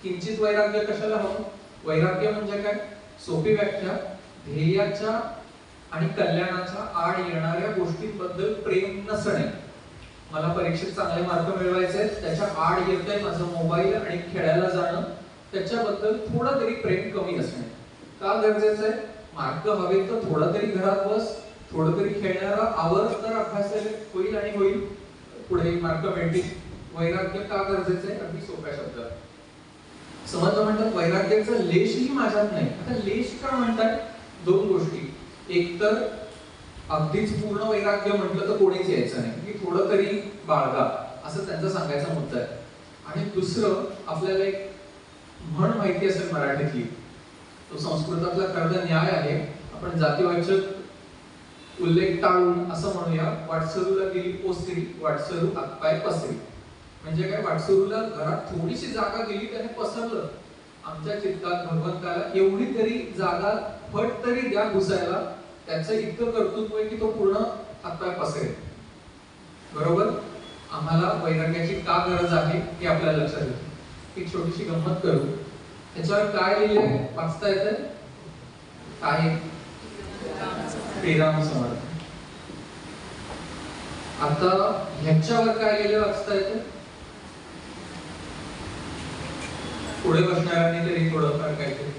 किंचित वैराग्य कशाला हवं, वैराग्य म्हणजे काय, सोपी व्याख्या, ध्येयाच्या आणि कल्याणाच्या आड येणाऱ्या गोष्टींबद्दल प्रेम नसणे. मला परीक्षेत चांगले मार्क मिळवायचे, त्याच्या आड येतंय माझं मोबाईल आणि खेळायला जाणं, त्याच्याबद्दल थोडं तरी प्रेम कमी असणे. का गरजेचं आहे, मार्क हवे तर थोडं तरी घरात बस, थोडं तरी खेळणारा आवर, तर अभ्यास होईल आणि होईल, पुढे मार्क मिळतील. वैराग्य का गरजेचं आहे, अगदी सोप्या शब्दात समर्थ म्हणतात वैराग्याचा लेशही माझ्यात नाही. आता लेश का म्हणतात, दोन गोष्टी, एक तर अगदीच पूर्ण वैराग्य म्हटलं तर कोणीच यायचं नाही, की थोडं तरी बाळगा, असं त्यांचा सांगायचा मुद्दा आहे. आणि दुसरं, आपल्याला एक म्हण माहिती असेल मराठीतली, तो संस्कृतातला खरं न्याय आहे, आपण जातीवाचक उल्लेख टाळून असं म्हणूया, वाटसरूला गेली ओसरी, वाटसरू हातपाय पसरी. म्हणजे काय, वाटसरूला घरात थोडीशी जागा गेली, त्याने पसरलं. आमच्या चित्तात भगवंताला एवढी तरी जागा फट तरी द्या घुसायला, त्याचं इतकं कर्तृत्व आहे की तो पूर्ण हातपाय पसरेल. बरोबर. आम्हाला वैराग्याची का गरज आहे हे आपल्याला लक्षात येतं. एक छोटीशी गंमत करू. त्याच्यावर काय लिहिलंय, वाचता येतं काय? श्रीराम समर्थ. आता ह्याच्यावर काय लिहिलंय वाचता येतं? पुढे बसणाऱ्यांनी तरी थोडंफार काहीतरी.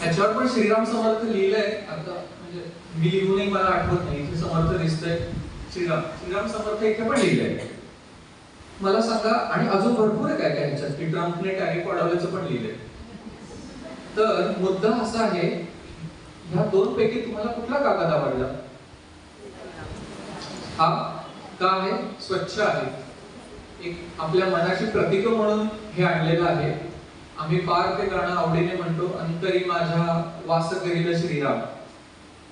ह्याच्यावर पण श्रीराम समर्थ लिहिलंय. आता म्हणजे मी लिहूनही मला आठवत नाही, इथे समर्थ दिसतंय, श्रीराम समर्थ इथे पण लिहिलंय. मला सांगा, आणि अजून भरपूर आहे काय काय ह्याच्यात, की ट्रम्पने टॅरिफ वाढवल्याचं पण लिहिलंय. तर मुद्दा असा आहे, ह्या दोन पैकी तुम्हाला कुठला कागद आवडला? हा का आहे? स्वच्छ आहे, एक आपल्या मनाची प्रतीक म्हणून हे आणलेलं आहे. आम्ही फार ते गाणं आवडीने म्हणतो, अंतरी माझ्या वास करील श्रीराम.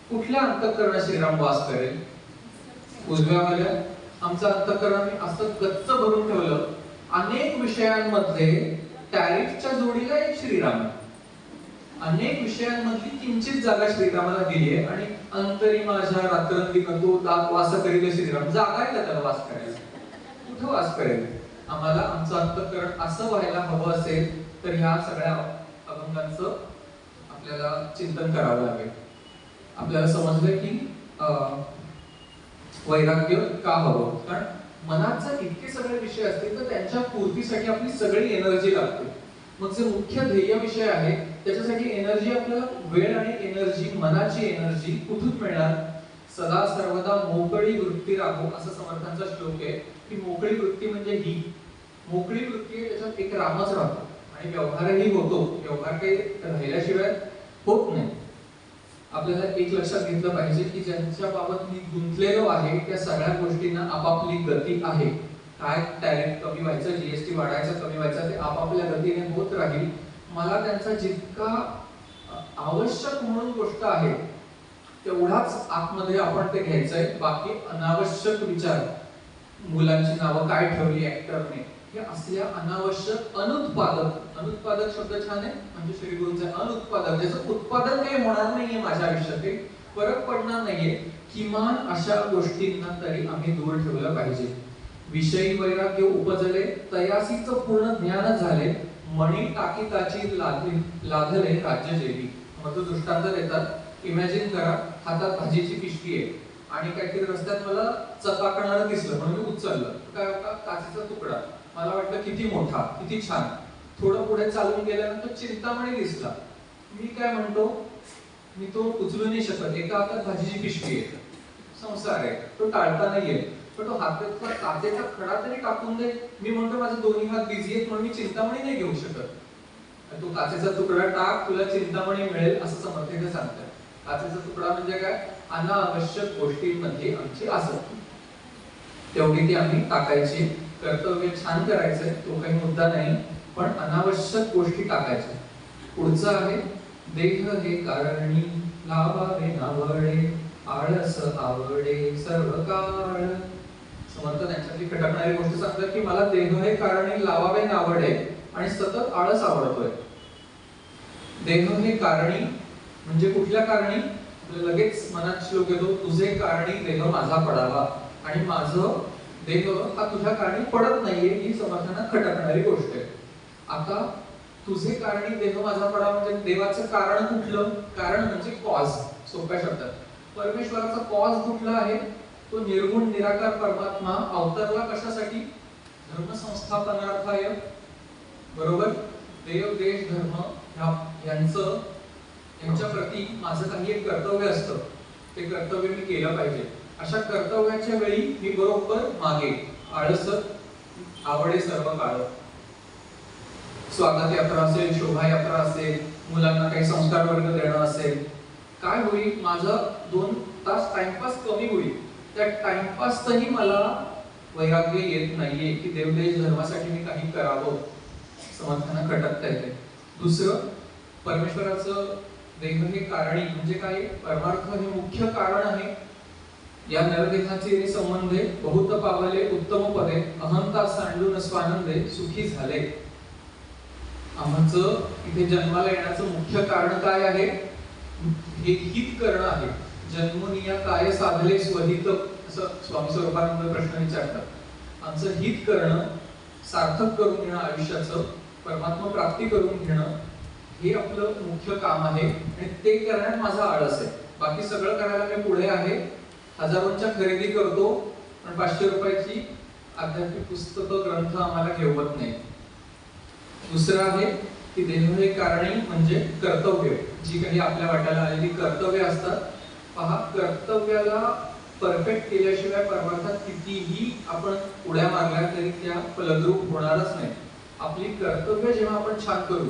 कुठल्या अंतःकरणात श्रीराम वास करेल? उजव्यावाल्या. आमचं अंतःकरण असं गच्च भरून ठेवलं अनेक विषयांमध्ये. टॅरिफच्या जोडीला एक श्रीराम, अनेक विषयांमधली किंचित जागा श्रीरामाला दिली आहे. आणि अंतरी माझ्या रात्रंदिन तो वास करील श्रीराम, जागा आहे का त्याला वास करायला? कुठं वास करेल? आम्हाला आमचं अंतःकरण असं व्हायला हवं असेल तर ह्या सगळ्या अभंगांचं आपल्याला चिंतन करावं लागेल. आपल्याला समजलं की वैराग्य का हवं, कारण मनात जर इतके सगळे विषय असतील तर त्यांच्या पूर्तीसाठी आपली सगळी एनर्जी लागते. मग जे मुख्य ध्येय विषय आहे त्याच्यासाठी एनर्जी, आपल्याला वेळ आणि एनर्जी, मनाची एनर्जी कुठून मिळणार? सदा सर्वदा मोकळी वृत्ती राहो, असं समर्थांचा श्लोक आहे. की मोकळी वृत्ती म्हणजे ही मोकळी वृत्ती आहे, त्याच्यात एक रामच राहतो आणि व्यवहारही होतो. व्यवहार काही राहिल्याशिवाय होत नाही. आपल्याला एक लक्षात घेतलं पाहिजे की ज्यांच्या बाबत मी गुंतलेलो आहे त्या सगळ्या गोष्टींना आपापली गती आहे. काय टॅरिफ कमी व्हायचं, जीएसटी वाढायचं, कमी व्हायचं, ते आपापल्या गतीने होत राहील. मला त्यांचा जितका आवश्यक म्हणून गोष्ट आहे तेवढाच आतमध्ये आपण ते घ्यायचंय. बाकी अनावश्यक विचार, मुलांची नावं काय ठेवली ऍक्टरने, हे असल्या अनावश्यक अनुत्पादक शब्द छान आहे, म्हणजे श्री गुरूंचे अनुत्पादक, ज्याचं उत्पादन काही होणार नाहीये माझ्या आयुष्यात, फरक पडणार नाहीये, किमान अशा गोष्टींना तरी आम्ही दूर ठेवलं पाहिजे. विषयी वैराग्य उपजले, तयासीच पूर्ण ज्ञान झाले, मणी टाकीताची लाधले राज्य जेवी. मग तो दृष्टांत देतात. इमॅजिन करा, हातात भाजीची पिशवी आहे आणि काहीतरी रस्त्यात मला चकाकणारं दिसलं म्हणून मी उचललं. काय होता? काचेचा तुकडा. मला वाटलं किती मोठा, किती छान. थोडं पुढे चालून गेल्यानंतर चिंतामणी दिसला. मी काय म्हणतो, मी तो उचलू नाही शकत, एका हातात भाजीची पिशवी आहे, संसार आहे, तो टाळता नाहीये, पण तो हातातला काचेचा खडा तरी टाकून दे. मी म्हणतो माझे दोन्ही हात बिझी आहेत म्हणून मी चिंतामणी नाही घेऊ शकत. तो काचेचा तुकडा टाक, तुला चिंतामणी मिळेल, असं समर्थाने सांगतात. काचेचा तुकडा म्हणजे काय? अनावश्यक गोष्टींमध्ये आमची आसक्ती, तेवढी ती आम्ही टाकायची. कर्तव्य छान करायचंय, तो काही मुद्दा नाही, पण अनावश्यक गोष्टी टाकायच्या. पुढचं आहे, देह हे कारणी लावावे नावडे, आळस आवडे सर्व काळ. समर्थ त्यांच्यातली खटकणारी गोष्ट सांगतात की मला देह हे कारणी लावावे नावडे आणि सतत आळस आवडतोय. देह हे कारणी म्हणजे कुठल्या कारणी? लगेच मनात श्लोक येतो, तुझे कारणी देह माझा पडावा, आणि माझं देह हा तुझ्या कारणी पडत नाहीये, ही समर्थांना खटकणारी गोष्ट आहे. आता तुझे कारणी देह माझा पडावा म्हणजे देवाचं कारण कुठलं? कारण म्हणजे कॉज. सोप्या शब्दात परमेश्वराचा कॉज कुठला आहे? तो निर्गुण निराकार परमात्मा अवतरला कशासाठी? धर्म संस्थापनार्थाय. बरोबर. देव देश धर्म यांच्या प्रती माझं काही एक कर्तव्य असतं, ते कर्तव्य मी केलं पाहिजे. अशा कर्तव्याच्या वेळी मी बरोबर मागे आळस आवडे सर्व काळ. स्वागत यात्रा असेल, शोभायात्रा असेल, मुलांना काही संस्कार वर्ग देणं असेल, काय होईल, माझं 2 तास टाइमपास कमी होईल. त्या टाइमपासतही मला वैराग्य येत नाहीये की देवदेश धर्मासाठी मी काही करावं, समर्थांना खटकता येते. दुसरं, परमेश्वराचं देह हे कारणी म्हणजे काय, परमार्थ हे मुख्य कारण आहे. या नरदेहाचे संबंधे बहुत पावले उत्तम पदे, अहंता सांडून स्वानंदे सुखी झाले. आमचं इथे जन्माला येण्याचं मुख्य कारण काय आहे, हे हित करणं आहे. जन्मनिया काय साधले स्वहित, असं स्वामी स्वरूपानंद प्रश्न विचारतात. आमचं हित करणं, सार्थक करून घेणं आयुष्याचं, परमात्मा प्राप्ती करून घेणं हे आपलं मुख्य काम आहे आणि ते करण्यात माझा आळस आहे. बाकी सगळं करायला मी पुढे आहे. हजारोंच्या खरेदी करतो पण 500 रुपयाची आध्यात्मिक पुस्तकं ग्रंथ आम्हाला घेवत नाही. दुसरं आहे की देह हे कारणी म्हणजे कर्तव्य, जी काही आपल्या वाट्याला आलेली कर्तव्य असतात. पहा, कर्तव्याला परफेक्ट केल्याशिवाय परमार्थात कितीही आपण उड्या मारल्या तरी त्या फलद्रूप होणारच नाही. आपली कर्तव्य जेव्हा आपण छान करू,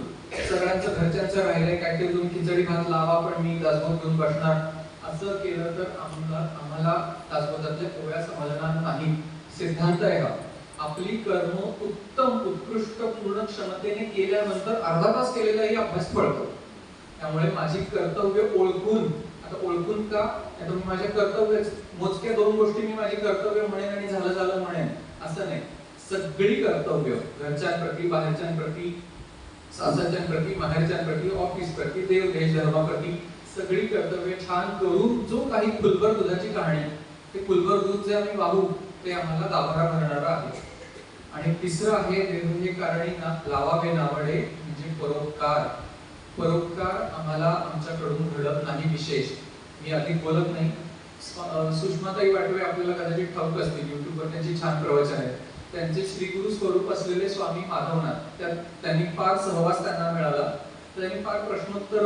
सगळ्यांचं घरच्यांचं राहिलंय काहीतरी तुम्ही खिचडी भात लावा पण मी दासबोध घेऊन बसणार, असं केलं तर आम्हाला दासबोधातल्या पोळ्या समजणार नाही. सिद्धांत आहे हा. आपली कर्म उत्तम उत्कृष्ट पूर्ण क्षमतेने केल्यानंतर अर्धा तास केलेलाही अभ्यास फळतो. त्यामुळे माझी कर्तव्य ओळखून, आता ओळखून का, आता मी माझ्या कर्तव्य मोजक्या 2 गोष्टी मी माझी कर्तव्य म्हणेन आणि झालं म्हणेन असं नाही. सगळी कर्तव्य, घरच्यांप्रती, बाहेरच्यांप्रती, सासरच्यांप्रती, माहेरच्यांप्रती, ऑफिसप्रती, देव देश धर्माप्रती सगळी कर्तव्य छान करून जो काही फुलभर दुधाची कहाणी, ते फुलभर दूध जे आम्ही वाहू ते आम्हाला दाभारा भरणार आहे. आणि तिसरं आहे देव हे कारणी लावावे नावडे म्हणजे परोपकार. परोपकार आम्हाला आमच्याकडून घडत नाही. विशेष मी अधिक बोलत नाही. सुषमाताई वाटवे आपल्याला कदाचित ठाऊक असतील, युट्यूबवर त्यांची छान प्रवचन आहेत. त्यांचे श्री गुरु स्वरूप असलेले स्वामी माधवनाथ, त्यांनी फार सहवास त्यांना मिळाला. त्यांनी फार प्रश्नोत्तर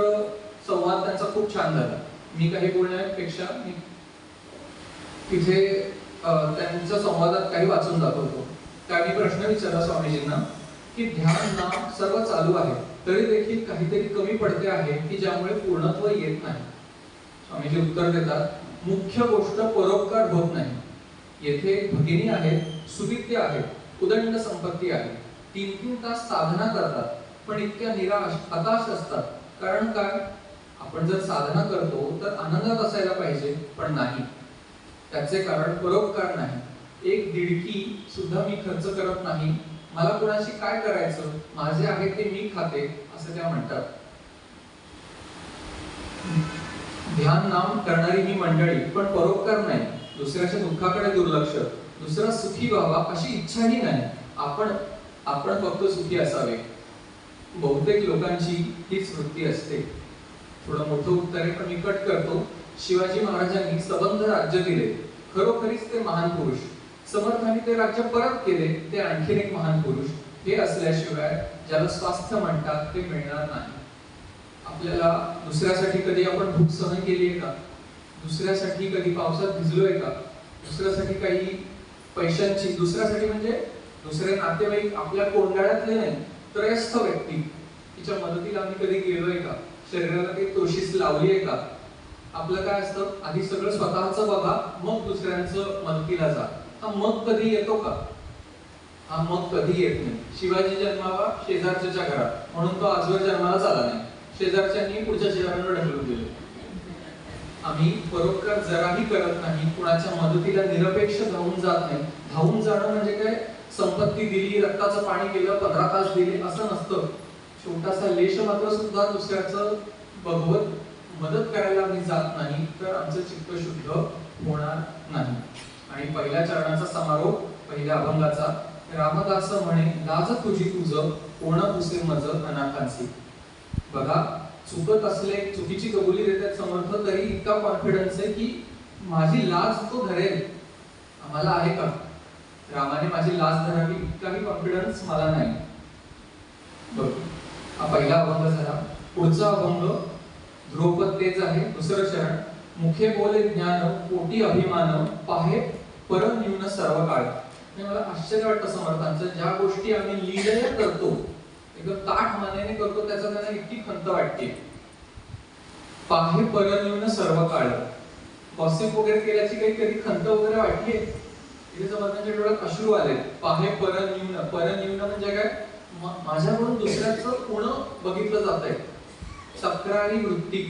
संवाद त्यांचा खूप छान झाला. मी काही बोलण्यापेक्षा मी तिथे त्यांच्या संवादात काही वाचून जात होतो. त्यांनी प्रश्न विचारला स्वामीजींना की ध्यान नाम सर्व चालू आहे तरी देखील काहीतरी कमी पडते आहे की ज्यामुळे पूर्णत्व येत नाही. स्वामीजी उत्तर देतात, मुख्य गोष्ट परोपकार होत नाही. येथे भगिनी आहेत, सुविद्य आहेत, उदंड संपत्ती आहे, 3-3 तास साधना करतात पण इतक्या निराश हताश असतात. कारण काय, आपण जर साधना करतो तर आनंदात असायला पाहिजे पण नाही. त्याचे कारण परोपकार नाही. 1 दिडकी सुद्धा मी खर्च करत नाही. मला कोणाशी काय करायचं, माझे आहे ते मी खाते असं त्या म्हणतात. ध्यान नाम करणारी ही मंडळी पण परोपकार नाही, दुसऱ्याच्या दुःखाकडे दुर्लक्ष, दुसरा सुखी व्हावा अशी इच्छाही नाही. आपण फक्त सुखी असावे. बहुतेक लोकांची हीच वृत्ती असते. थोडं मोठं उत्तर आहे पण मी कट करतो. शिवाजी महाराजांनी सबंध राज्य दिले, खरोखरीच ते महान पुरुष. समर्थांनी ते राज्य परत केले, ते आणखीन एक महान पुरुष. हे असल्याशिवाय ज्याला स्वास्थ्य म्हणतात ते मिळणार नाही. आपल्याला दुसऱ्यासाठी कधी आपण भूक सहन केली आहे का, दुसऱ्यासाठी कधी पावसात भिजलोय का, दुसऱ्यासाठी काही पैशांची, दुसऱ्यासाठी म्हणजे दुसरे नातेवाईक आपल्या कोंडाळ्यातले नाही, त्रयस्थ व्यक्ती तिच्या मदतीला आम्ही कधी गेलोय का, शरीराला काही तोशीस लावली आहे का. आपलं काय असतं, आधी सगळं स्वतःचं बघा मग दुसऱ्यांचं मदतीला जा. हा मग कधी येतो का, हा मग कधी येत नाही. शिवाजी जन्मावा शेजारच्या घरात म्हणून तो आजवर जन्माला आला नाही, शेजारच्यांनी पुढच्या शेजाऱ्यांना ढकलून दिले. आम्ही परोपकार जराही करत नाही, कुणाच्या मदतीला निरपेक्ष धावून जात नाही. धावून जाणं म्हणजे काय, संपत्ती दिली, रक्ताचं पाणी केलं, 15 तास दिले असं नसतं. छोटासा लेश मात्र सुद्धा दुसऱ्याचं भगवत मदत करायला आम्ही जात नाही तर आमचं चित्त शुद्ध होणार नाही. आणि पहिल्या चरणाचा समारोप पहिल्या अभंगाचा, रामदास म्हणे लाज तुझी तुझ कोण पुसे मज अनाथांची. बघा, चुकत असले, चुकीची कबुली देतात समर्थ, तरी इतका कॉन्फिडन्स आहे की माझी लाज तो धरेल. आम्हाला आहे का, रामाने माझी लाज धरावी इतकाही कॉन्फिडन्स मला नाही. बघ, हा पहिला अभंग झाला. पुढचा अभंग ध्रुवपद तेच आहे. दुसरं चरण, मुखे बोले ज्ञान पोटी अभिमान पाहे परम न्यून सर्व काळ. मला आश्चर्य वाटतं समर्थांचं, ज्या गोष्टी आम्ही लीलया करतो एकदम ताठ मानेने करतो त्याचा त्यांना इतकी खंत वाटते. पाहे परन्यून सर्व काळ. गॉसिप वगैरे केल्याची काही कधी खंत वगैरे वाटलीये? इथे समर्थांच्या डोळ्यात अश्रू आले. पाहे परन्यून. परन्यून म्हणजे काय? माझ्याकडून दुसऱ्याचं पूर्ण बघितलं जात आहे. तक्रारी वृत्ती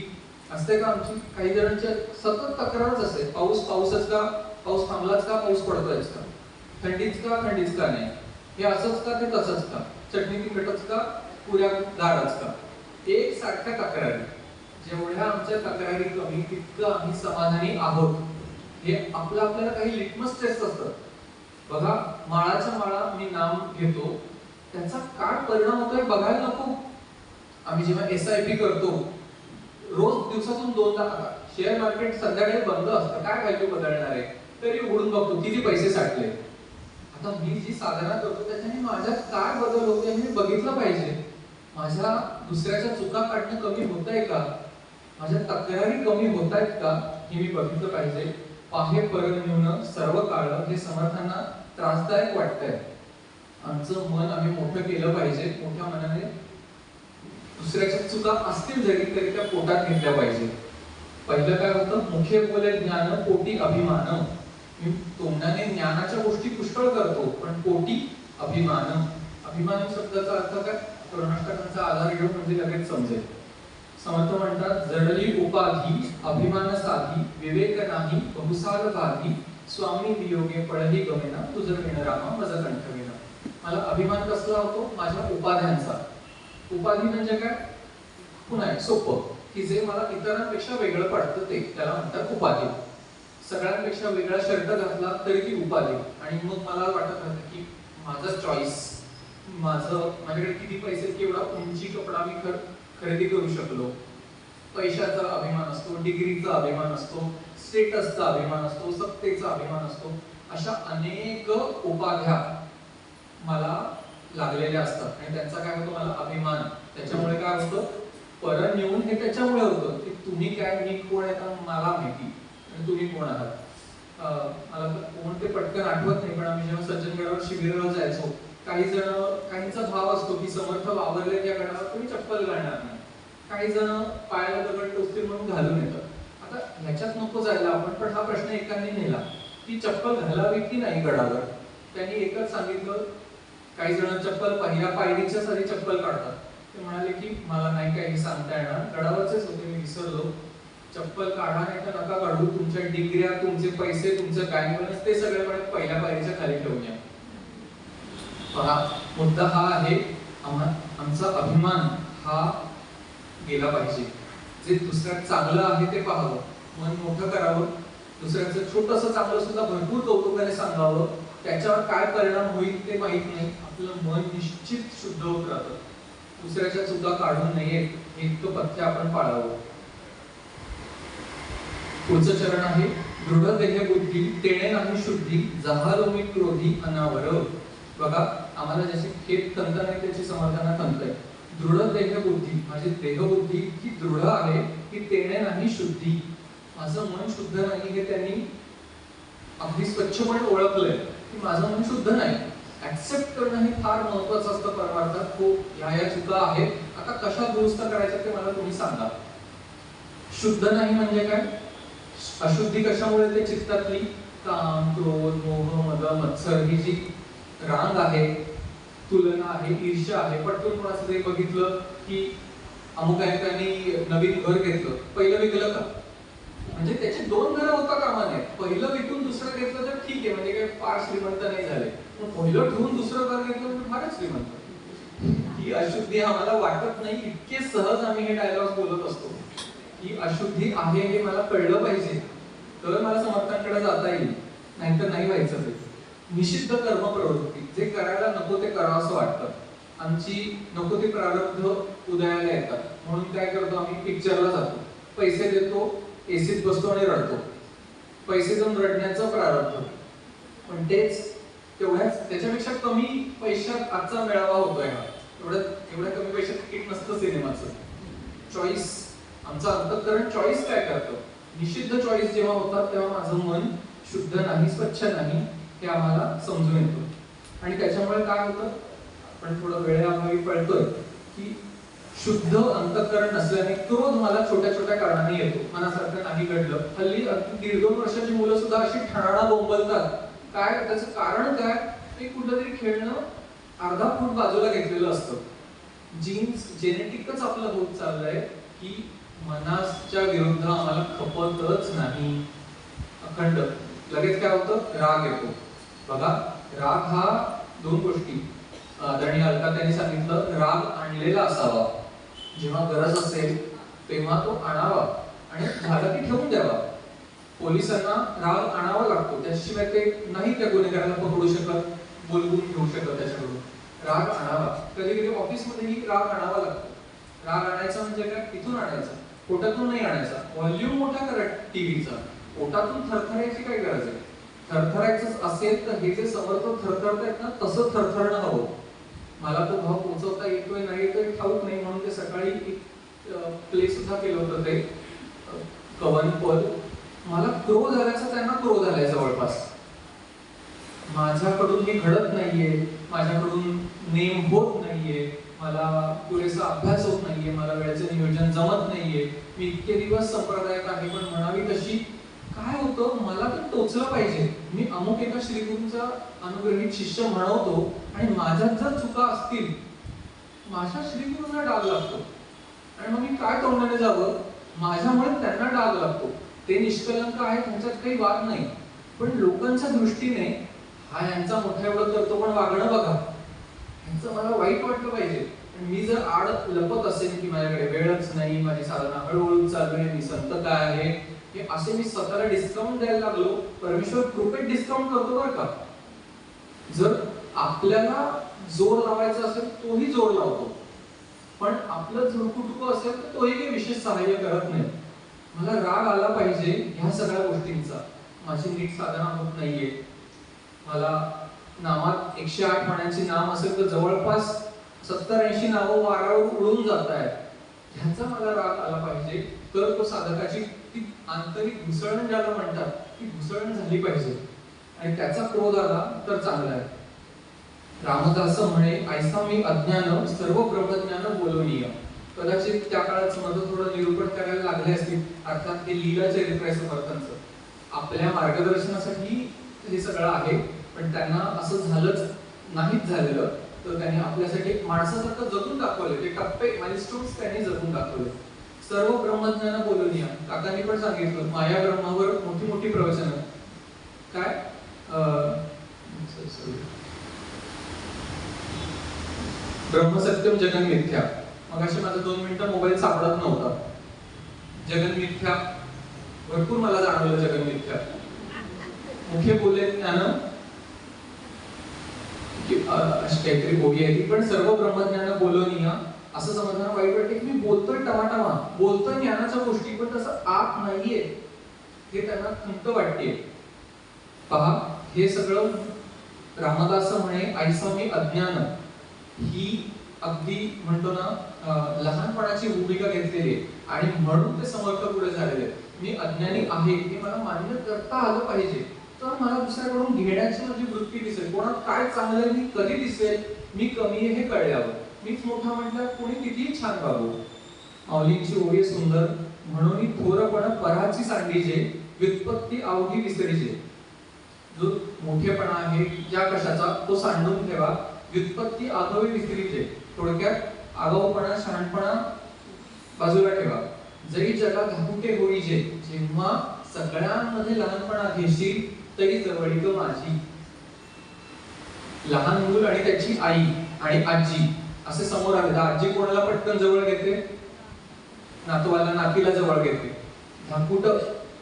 असते का आमची? काही जणांची सतत तक्रारच असते. पाऊसच का? पाऊस थांबलाच का? पाऊस पडतोयच का? थंडीच का? थंडीच का नाही? हे असंच का? ते तसंच का? चटणी तिखटच का? पुऱ्या गारच का? एक सारख्या तक्रारी. जेवढ्या आमच्या तक्रारी कमी तितकं आम्ही समाधानी आहोत. हे आपल्याला काही लिटमस टेस्ट असतं. बघा, माळाच्या माळा मी नाम घेतो, त्याचा काय परिणाम होतोय बघायला नको? आम्ही जेव्हा SIP करतो, रोज दिवसातून 2दा, शेअर मार्केट संध्याकाळी बंद असतं, काय व्हॅल्यू बदलणार आहे, तरी उघडून बघतो किती पैसे साठले. आता मी जी साधना करतो त्याच्याने माझ्यात काय बदल होते हे मी बघितलं पाहिजे. माझ्या दुसऱ्याच्या चुका काढणं कमी होत आहे का? माझ्या तक्रारी कमी होत आहेत का? हे मी बघितलं पाहिजे. पाहे परन्यून सर्व काळ हे समर्थांना त्रासदायक वाटतंय. आमचं मन आम्ही मोठं केलं पाहिजे. मोठ्या मनाने दुसऱ्याच्या चुका असतील जरी तरी त्या पोटात घेतल्या पाहिजे. पहिलं काय होतं? मुखे बोले ज्ञान पोटी अभिमान. मी तोंडाने ज्ञानाच्या गोष्टी पुष्कळ करतो पण पोटी अभिमान. अभिमान शब्दाचा अर्थ काय? प्रणष्टकांचा आधार घेऊन म्हणजे लगेच समजेल. समर्थ म्हणतात, जडली उपाधी अभिमान साधी विवेक नाही बहुसाल बाधी स्वामी वियोगे पडली गमेना तुझं विण रामा मज कंठ विना. मला अभिमान कसला होतो? माझ्या उपाध्यांचा. उपाधी म्हणजे काय? पुन्हा सोपं की जे मला इतरांपेक्षा वेगळं पडतं ते त्याला म्हणतात उपाधी. सगळ्यांपेक्षा वेगळा शर्ट घातला तरी ती उपाधी. आणि मग मला वाटत राहतं की माझा चॉईस, माझ्याकडे किती पैसे, केवढा उंची कपडा मी खरेदी करू शकलो. पैशाचा अभिमान असतो, डिग्रीचा अभिमान असतो, स्टेटसचा अभिमान असतो, सत्तेचा अभिमान असतो. अशा अनेक उपाध्या मला लागलेल्या असतात आणि त्यांचा काय होतो? मला अभिमान. त्याच्यामुळे काय होतं? परन्यून हे त्याच्यामुळे होतं की तुम्ही काय, मी कोण आहे मला माहिती आणि तुम्ही कोण आहात. मला कोण ते पटकन आठवत नाही, पण आम्ही जेव्हा सज्जनगडावर शिबिराला जायचो, काहींचा भाव असतो की समर्थ वावरले त्या गडावर तुम्ही चप्पल घालणार नाही. काही जण पायाला दगड टोचतील म्हणून घालून येतात. आता ह्याच्यात नको जायला आपण, पण हा प्रश्न एकाने नेला की चप्पल घालावी की नाही गडावर. त्यांनी एकच सांगितलं, काही जण चप्पल पहिल्या पायरीच्या सारी चप्पल काढतात. ते म्हणाले की मला नाही काही सांगता येणार, गडावरचेच होते मी विसरलो, चप्पल काढा नाही तर नका काढू, तुमच्या डिग्र्या, तुमचे पैसे, तुमचं बँक बॅलन्स ते सगळे पहिल्या पायरीच्या खाली ठेवून या. पहा, मुद्दा हा आहे, आमचा अभिमान हा गेला पाहिजे. जे दुसऱ्यात चांगलं आहे ते पाहावं, मन मोठं करावं, दुसऱ्याचं छोटंसं चांगलं सुद्धा भरपूर कौतुकाने सांगावं. त्याच्यावर काय परिणाम होईल ते माहित नाही. आपलं मन निश्चित शुद्ध होत राहतं. दुसऱ्याच्या चुका काढून नयेत हे इतकं पथ्य आपण पाळावं. पुढचं चरण आहे, दृढ देह बुद्धी तेणे नाही शुद्धी जहालो मी क्रोधी अनावर. बघा, आम्हाला ज्याची खेत खंत नाही त्याची समर्थांना खंत आहे. दृढ देह बुद्धी, माझी देहबुद्धी इतकी दृढ आहे की तेणे नाही शुद्धी, माझं मन शुद्ध नाही हे त्यांनी अगदी स्वच्छपणे ओळखलंय की माझं मन शुद्ध नाही. ऍक्सेप्ट करणं हे फार महत्वाचं असतं परमार्थात. हो, ह्या चुका आहेत, आता कशा दुरुस्त करायच्या ते मला तुम्ही सांगा. शुद्ध नाही म्हणजे काय? अशुद्धी कशामुळे? ते चित्तातली काम, क्रोध, मोह, मद, मत्सर ही जी रांग आहे, तुलना आहे, ईर्ष्या आहे. पटकन कोणाचं तरी बघितलं की अमुक त्यांनी नवीन घर घेतलं, पहिलं विकलं का? म्हणजे त्याचे 2 घरं होता कामा नये. पहिलं विकून दुसरं घेतलं तर ठीक आहे, म्हणजे काय फार श्रीमंत नाही झाले. पण पहिलं ठेवून दुसरं घर घेतलं म्हणजे फारच श्रीमंत. ही अशुद्धी आम्हाला वाटत नाही, इतके सहज आम्ही हे डायलॉग बोलत असतो. ही अशुद्धी आहे हे मला कळलं पाहिजे, तर मला समर्थांकडे जाता येईल, नाहीतर नाही व्हायचं. ते निषिद्ध कर्म प्रवृत्ती, जे करायला नको ते करावं असं वाटतं. आमची नको ते प्रारब्ध उदयाला येतात. म्हणून काय करतो आम्ही? पिक्चरला जातो, पैसे देतो, एसीत बसतो आणि रडतो. पैसे देऊन रडण्याचं प्रारब्ध. पण तेच त्याच्यापेक्षा कमी पैशात आजचा मेळावा होतोय. एवढ्या कमी पैशात तिकीट नसतं सिनेमाचं. चॉईस, आमचं अंतःकरण चॉईस काय करतं? निषिद्ध चॉईस जेव्हा होतात तेव्हा माझं मन शुद्ध नाही, स्वच्छ नाही हे आम्हाला समजून येतं. आणि त्याच्यामुळे काय होतं? पण थोडं वेळेअभावी कळतोय की शुद्ध अंतःकरण नसल्याने क्रोध मला छोट्या छोट्या कारणाने येतो. मनासारखं नाही घडलं. हल्ली अगदी 1.5-2 वर्षाची मुलं सुद्धा अशी ठाणाणा बोंबलतात. काय त्याचं कारण काय? ते कुठलंतरी खेळणं अर्धा फूट बाजूला घेतलेलं असतं. जीन्स जेनेटिकच आपलं होत चाललंय की मनाच्या विरुद्ध आम्हाला खपतच नाही. अखंड लगेच काय होतं? राग येतो. बघा, राग हा 2 गोष्टी. आदरणीय अलका त्यांनी सांगितलं, राग आणलेला असावा. जेव्हा गरज असेल तेव्हा तो आणावा आणि झालं की ठेवून द्यावा. पोलिसांना राग आणावा लागतो, त्याशिवाय ते नाही त्या गुन्हेगाराला पकडू शकत, बोलवून घेऊ शकत. त्याच्याकडून राग आणावा. कधी कधी ऑफिसमध्येही राग आणावा लागतो. राग आणायचा म्हणजे काय? इथून आणायचा, पोटातून नाही आणायचा. व्हॉल्यूम मोठा करा टीव्हीचा, पोटातून थरथरायची काय गरज आहे? थरथरायचं असेल तर हे जे समर्थ थरथरतायत ना, तसं थरथरणं हवं. मला तो भाव पोहोचवता येतोय नाही येतोय ठाऊक नाही, म्हणून ते सकाळी एक प्ले सुद्धा केलं होतं, ते कवन पद. मला क्रोध आल्याचा त्यांना क्रोध आलाय जवळपास. माझ्याकडून हे घडत नाहीये, माझ्याकडून नेम होत नाहीये, मला पुरेसा अभ्यास होत नाहीये, मला वेळेचं नियोजन जमत नाहीये, मी इतके दिवस संप्रदायात आहे पण म्हणावी तशी. काय होतं, मला तर टोचलं पाहिजे. मी अमुक एका श्रीगुरूंचा अनुग्रहित शिष्य म्हणवतो आणि माझ्यात जर चुका असतील, माझ्या श्रीगुरूंना डाग लागतो आणि मग मी काय तोंडाने जावं? माझ्यामुळे त्यांना डाग लागतो. ते निष्कलंक आहे, त्यांच्यात काही वाद नाही, पण लोकांच्या दृष्टीने हा यांचा मोठा एवढं करतो पण वागणं बघा, यांचं मला वाईट वाटलं पाहिजे. मी जर आड लपत असेल की माझ्याकडे वेळच नाही, माझी साधना हळूहळू चालू आहे, मी संत काय आहे, हे असे मी स्वतःला डिस्काउंट द्यायला लागलो. परमेश्वर कृपेत डिस्काउंट करतो बरं का. जर आपल्याला जोर लावायचा असेल तोही जोर लावतो, पण आपलं झुरकुटुक असेल तर तोही काही विशेष सहाय्य करत नाही. मला राग आला पाहिजे ह्या सगळ्या गोष्टींचा. माझी नीट साधना होत नाहीये. मला नामात 108 म्हणायची नाम असेल तर जवळपास 70-80 नावं वारावर उडून जात आहेत. ह्याचा मला राग आला पाहिजे, तर तो साधकाची ती आंतरिक घुसळण ज्याला म्हणतात, ती घुसळण झाली पाहिजे आणि त्याचा क्रोध आला तर चांगला आहे. रामदास म्हणे, ऐसा मी अज्ञान सर्व ब्रह्मज्ञान बोलवणीय. कदाचित त्या काळात माझं थोडं निरूपण करायला लागले असतील, अर्थात ते लीला चरित्र आहे समर्थांचं. आपल्या मार्गदर्शनासाठी हे सगळं आहे, पण त्यांना असं झालंच नाहीच झालेलं, तर त्यांनी आपल्यासाठी माणसासारखं जगून दाखवले. ते टप्पे माइलस्टोन्स त्यांनी जगून दाखवले. सर्व ब्रह्मज्ञान बोलवणीय. काकांनी पण सांगितलं, माया ब्रह्मावर मोठी मोठी प्रवचनं. काय ब्रह्मसत्यम जगन मिथ्या. मगाशी माझं 2 मिनिटं मोबाईल सापडत नव्हता. जगन मिथ्या भरपूर मला जाणवलं. जगन मिथ्या मुखे बोले ज्ञान अशी काहीतरी बोली आहे ती, पण सर्व ब्रह्मज्ञान बोलवणीय. असं समजणं वाईट वाटते की मी बोलतोय टमाटमा, बोलतोय ज्ञानाच्या गोष्टी, पण तसं आत नाहीये, हे त्यांना खंत वाटते. पहा, हे सगळं रामदास म्हणे, ऐसा मी अज्ञान, ही अगदी म्हणतो ना लहानपणाची भूमिका घेतलेली आहे आणि म्हणून ते समर्थ पुढे झालेले. मी अज्ञानी आहे हे मला मान्य करता आलं पाहिजे, तर मला दुसऱ्याकडून घेण्याची माझी वृत्ती दिसेल. कोणात काय चांगलं आहे मी कधी दिसेल, मी कमी आहे हे कळल्यावर. मीच मोठा म्हटलं कोणी कितीही छान बाबू. माऊलींची ओळी सुंदर, म्हणून थोरपण पराची सांडीजे, व्युत्पत्ती अवघी विसरीजे. जो मोठेपणा आहे ज्या कशाचा तो सांडून ठेवा, व्युत्पत्ती आगावी विसरीजे. थोडक्यात आगाऊपणा शहाणपणा बाजूला ठेवा. जरी जगा घाकुटे होईजे, जेव्हा सगळ्यांमध्ये लहानपणा घेशील तरी जवळीक माझी. लहान मूल आणि त्याची आई आणि आजी असे समोर आले, आजी कोणाला पटकन जवळ घेते? नातवाला नातीला जवळ घेते. धाकुट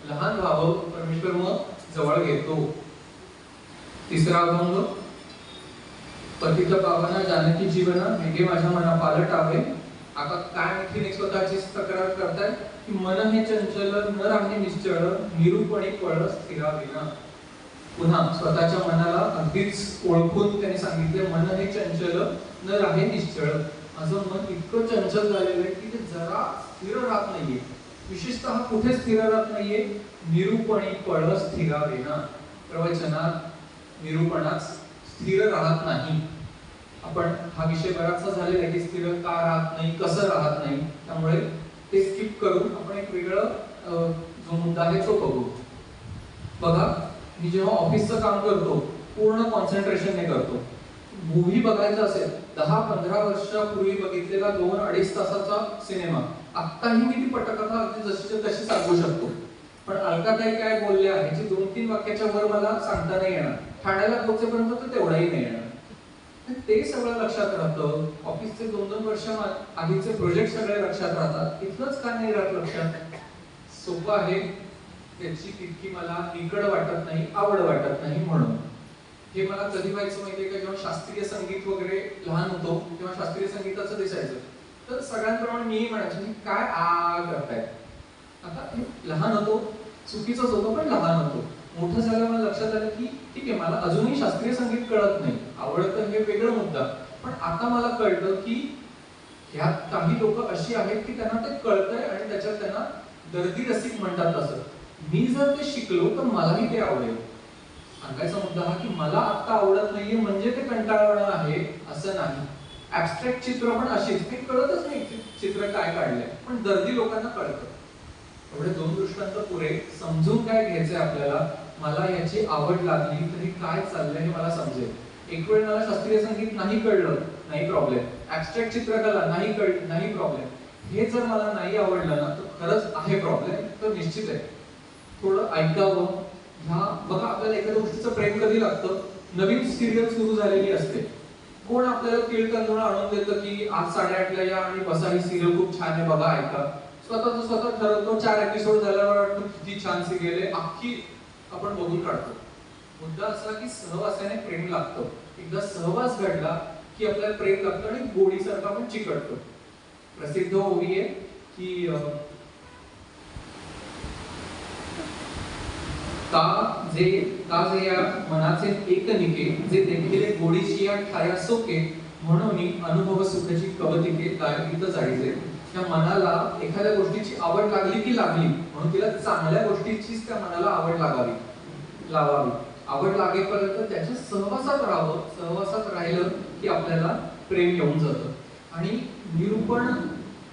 लहान व्हावं, परमेश्वर मग जवळ घेतो. तिसरा अभंग, पतित पावना जानकी जीवना, वेगे माझ्या मना पालटावे. आता काय आणखीन एक स्वतःची तक्रार करताय की मन हे चंचल न राहणे निश्चळ, निरूपणी पळ स्थिराविना. पुन्हा स्वतःच्या मनाला अगदीच ओळखून त्यांनी सांगितले, मन हे चंचल न राहे निश्चळ. माझं मन इतकं चंचल झालेलं आहे की ते जरा स्थिर राहत नाहीये. विशेषतः कुठे स्थिर राहत नाहीये? निरूपणी पळ स्थिराविना. प्रवचनात निरूपणात स्थिर राहत नाही. आपण हा विषय बराचसा झालेला आहे की स्थिर का राहत नाही, कसं राहत नाही, त्यामुळे ते स्किप करून आपण एक वेगळं जो मुद्दा आहे तो बघू. बघा, मी जेव्हा ऑफिसचं काम करतो पूर्ण कॉन्सन्ट्रेशनने करतो. मूव्ही बघायचा असेल 10-15 वर्षापूर्वी बघितलेला 2-2.5 तासाचा सिनेमा आत्ताही मी ती पटकथा अगदी जशीच्या तशी सांगू शकतो. पण अलकाताई काय बोलल्या ह्याची 2-3 वाक्याच्या वर मला सांगता नाही येणार. ठाण्याला पोहोचेपर्यंत तर तेवढाही नाही येणार. ते सगळं लक्षात राहतं. ऑफिसचे 2-2 वर्ष आधीचे प्रोजेक्ट सगळे लक्षात राहतात. इथलंच का नाही राहत लक्षात? सोपं आहे, त्याची तितकी मला निकड वाटत नाही, आवड वाटत नाही म्हणून. हे मला कधी व्हायचं माहितीये का, जेव्हा शास्त्रीय संगीत वगैरे लहान होतो तेव्हा शास्त्रीय संगीताचं दिसायचं, तर सगळ्यांप्रमाणे मीही म्हणायचो की काय करताय. आता लहान होतो, चुकीचंच होतं पण लहान होतो. मोठं झाल्यावर मला लक्षात आलं की ठीक आहे, मला अजूनही शास्त्रीय संगीत कळत नाही, आवडतं हे वेगळं मुद्दा. पण आता मला कळतं की ह्यात काही लोक अशी आहेत की त्यांना ते कळतंय आणि त्याच्यात त्यांना दर्दी रसिक म्हणतात. तसं मी जर ते शिकलो तर मलाही ते आवडेल. सांगायचा मुद्दा हा की मला आता आवडत नाहीये म्हणजे ते कंटाळवाणं आहे असं नाही. ऍबस्ट्रॅक्ट चित्र पण अशीच, ते कळतच नाही चित्र काय काढलंय, पण दर्दी लोकांना कळतं. एवढे 2 दृष्टांत पुरे. समजून काय घ्यायचंय आपल्याला, मला याची आवड लागली तरी काय चाललंय हे मला समजेल. एक वेळ मला शास्त्रीय संगीत नाही कळलं, नाही प्रॉब्लेम. ऍबस्ट्रॅक्ट चित्रकला नाही कळली, नाही प्रॉब्लेम. हे जर मला नाही आवडलं ना तर खरंच आहे प्रॉब्लेम, तर निश्चित आहे. थोडं ऐकावं. बघा, आपल्याला एखाद्या गोष्टीचं प्रेम कधी लागतं, नवीन सिरियल सुरू झालेली असते. कोण आपल्याला तीळ तांदूळ आणून देतं की आज 8:30ला या आणि बसा, ही सिरियल खूप छान आहे बघा, ऐका. स्वतः ठरवतो. 4 एपिसोड झाल्यावर वाटतं किती छान सिरियल आहे, अख्खी आपण बघून काढतो. मुद्दा असा की सहवासाने प्रेम लागतं. एकदा सहवास घडला की आपल्याला प्रेम लागतं आणि गोडीसारखं आपण चिकटतो. प्रसिद्ध ओवी आहे की का जे या मनाचे एकनिके, जे देखील गोडीची या ठाया सोके, म्हणून अनुभव सुखाची कवतिके दारिद्र्य जाळीचे. त्या मनाला एखाद्या गोष्टीची आवड लागली की लागली, म्हणून तिला चांगल्या गोष्टीचीच त्या मनाला आवड लावावी. आवड लागेपर्यंत त्याच्या सहवासात राहावं. सहवासात राहिलं की आपल्याला प्रेम येऊन जातं. आणि निरूपण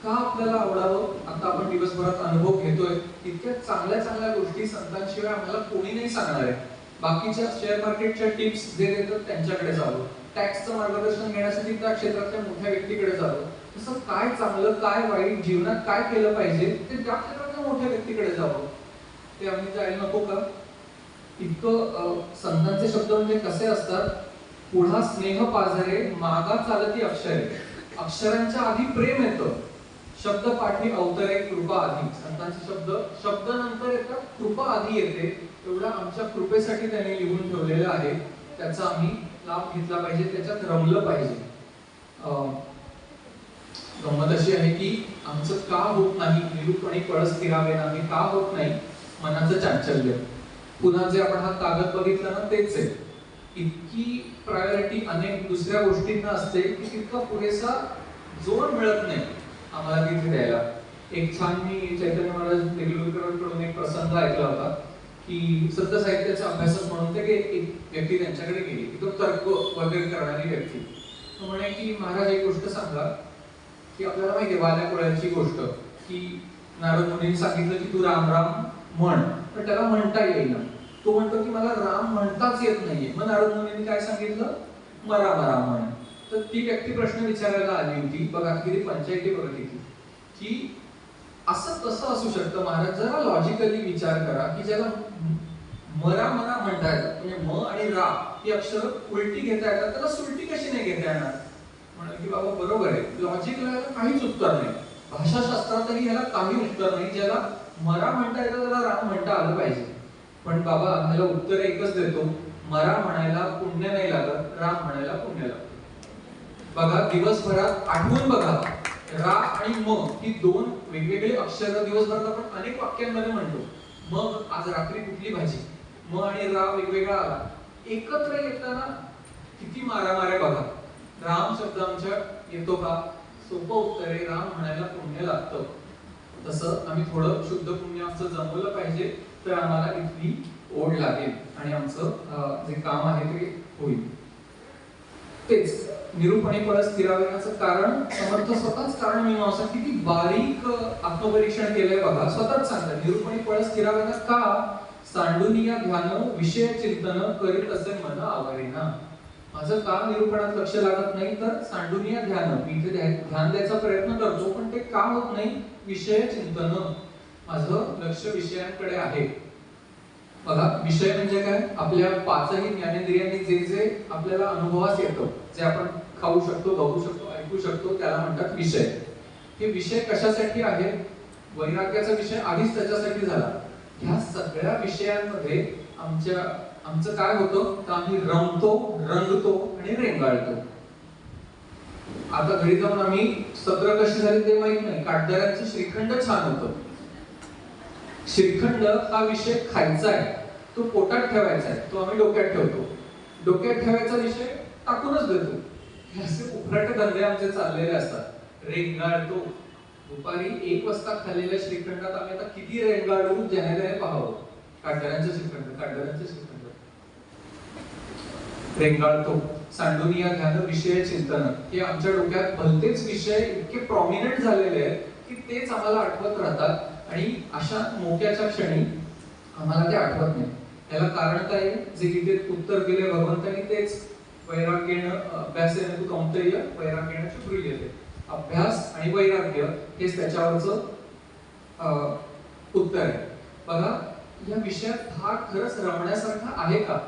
का आपल्याला आवडावं, आता आपण दिवसभरात अनुभव घेतोय. इतक्या चांगल्या गोष्टी संतांशिवाय आम्हाला कोणी नाही सांगणार आहे. बाकीच्या शेअर मार्केटच्या टिप्स जे देतात त्यांच्याकडे जावं. टॅक्सचं मार्गदर्शन घेण्यासाठी त्या क्षेत्रातल्या मोठ्या व्यक्तीकडे जावं. तसं काय चांगलं, काय वाईट, जीवनात काय केलं पाहिजे ते त्या क्षेत्रातल्या मोठ्या व्यक्तीकडे जावं. ते आम्ही जायला नको का? इतकं संतांचे शब्द म्हणजे कसे असतात, पुढा स्नेह पाझरे, मागा चालती अक्षरे. अक्षरांच्या आधी प्रेम येतं, शब्द पाठी अवतरे, कृपा आधी. संतांचे शब्द नंतर येतात, कृपा आधी येते. एवढा आमच्या कृपेसाठी त्यांनी लिहून ठेवलेलं आहे, त्याचा आम्ही लाभ घेतला पाहिजे, त्याच्यात रमलं पाहिजे. गंमत अशी आहे की आमचं का होत नाही निरूपणी पळस फिरावे नाही, का होत नाही मनाचं चांचल्य. पुन्हा जे आपण हा कागद बघितला ना तेच आहे. इतकी प्रायोरिटी अनेक दुसऱ्या गोष्टींना असते की तितका पुरेसा जोर मिळत नाही आम्हाला तिथे द्यायला. एक छान मी चैतन्य महाराज देगलूरकरांकडून एक प्रसंग ऐकला होता की संत साहित्याचा अभ्यासक म्हणून ते एक व्यक्ती त्यांच्याकडे गेली, तो तर्क वगैरे करणारी व्यक्ती. तो म्हणे की महाराज एक गोष्ट सांगा की आपल्याला माहिती आहे वाल्या कोळ्याची गोष्ट की नारद मुनींनी सांगितलं की तू राम राम म्हण, पण त्याला म्हणता येईल. तो म्हणतो की मला राम म्हणताच येत नाहीये. मग नारद मुनींनी काय सांगितलं, मरा मरा म्हण. तर ती व्यक्ती प्रश्न विचारायला आली होती. बघा किती पंचायती बघितली की असं कसं असू शकतं महाराज, जरा लॉजिकली विचार करा की ज्याला मरा मरा म्हणता येतात, म्हणजे म आणि रा ही अक्षर उलटी घेता येतात, त्याला सुलटी कशी नाही घेता येणार. म्हणाल की बाबा बरोबर आहे, लॉजिकला याला काहीच उत्तर नाही, भाषाशास्त्रातही याला काही उत्तर नाही. ज्याला मरा म्हणता येतं त्याला राम म्हणता आलं पाहिजे. पण बाबा ह्याला उत्तर एकच देतो, मरा म्हणायला पुण्य नाही लागत, राम म्हणायला पुण्य लागत. बघा दिवसभरात आठवून बघा, रा आणि म ही 2 वेगवेगळे अक्षर दिवसभरात आपण अनेक वाक्यांमध्ये म्हणतो. मग आज रात्री कुठली भाजी, म आणि रा वेगवेगळा आला, एकत्र येताना किती मारामाऱ्या बघा. राम शब्द आमच्या येतो का? सोपं उत्तर आहे, राम म्हणायला पुण्य लागतं. तसं आम्ही थोडं शुद्ध पुण्य आमचं जमवलं पाहिजे, तर आम्हाला इथली ओढ लागेल आणि आमचं जे काम आहे ते होईल. तेच निरूपणी फळ स्थिरावण्याचं कारण समर्थ स्वतःच कारण मीमांसा किती बारीक आत्मपरीक्षण केलंय बघा. स्वतःच सांगतात निरूपणी फळ स्थिरावना का सांडूनिया ध्यान विषय चिंतन करीत असे मन आवरेना. माझं का निरूपणात लक्ष लागत नाही तर सांडूनिया ध्यान, मी इथे ध्यान द्यायचा प्रयत्न करतो पण ते का होत नाही, विषय चिंतन, माझं लक्ष विषयांकडे आहे. बघा विषय म्हणजे काय, आपल्या पाचही ज्ञानेंद्रियांनी जे जे आपल्याला अनुभवास येतं, जे आपण खाऊ शकतो, बघू शकतो, ऐकू शकतो, त्याला म्हणतात विषय. हे विषय कशासाठी आहेत, वैराग्याचा विषय आधीच त्याच्यासाठी झाला. ह्या सगळ्या विषयांमध्ये आमचं काय होतं तर आम्ही रमतो, रंगतो आणि रेंगाळतो. आता घरी जाऊन आम्ही सत्र कशी झाली ते माहित नाही, काटदऱ्यांचं श्रीखंड छान होतं. श्रीखंड हा विषय खायचा आहे, तो पोटात ठेवायचा आहे, तो आम्ही डोक्यात ठेवतो. डोक्यात ठेवायचा विषय टाकूनच देतो. हे असे उफराटे धंदे आमचे चाललेले असतात. रेंगाळतो. दुपारी 1 वाजता खाल्लेल्या श्रीखंडात आम्ही आता किती रेंगाळू ज्याने पाहावं. काटदऱ्यांचं श्रीखंड रेंगाळतो. सांडूनिया ध्यान विषय चिंतन, हे आमच्या डोक्यात भलतेच विषय इतके प्रॉमिनंट झालेले आहेत की तेच आम्हाला आठवत राहतात आणि अशा मोक्याच्या क्षणी आम्हाला ते आठवत नाही. याला कारण काय आहे, जे गीतेत उत्तर दिले भगवंतांनी तेच, वैराग्येन अभ्यासेन तु कौंतेय वैराग्येन च गृह्यते. अभ्यास आणि वैराग्य हेच त्याच्यावरचं उत्तर आहे. बघा या विषयात हा खरंच रमण्यासारखा आहे का,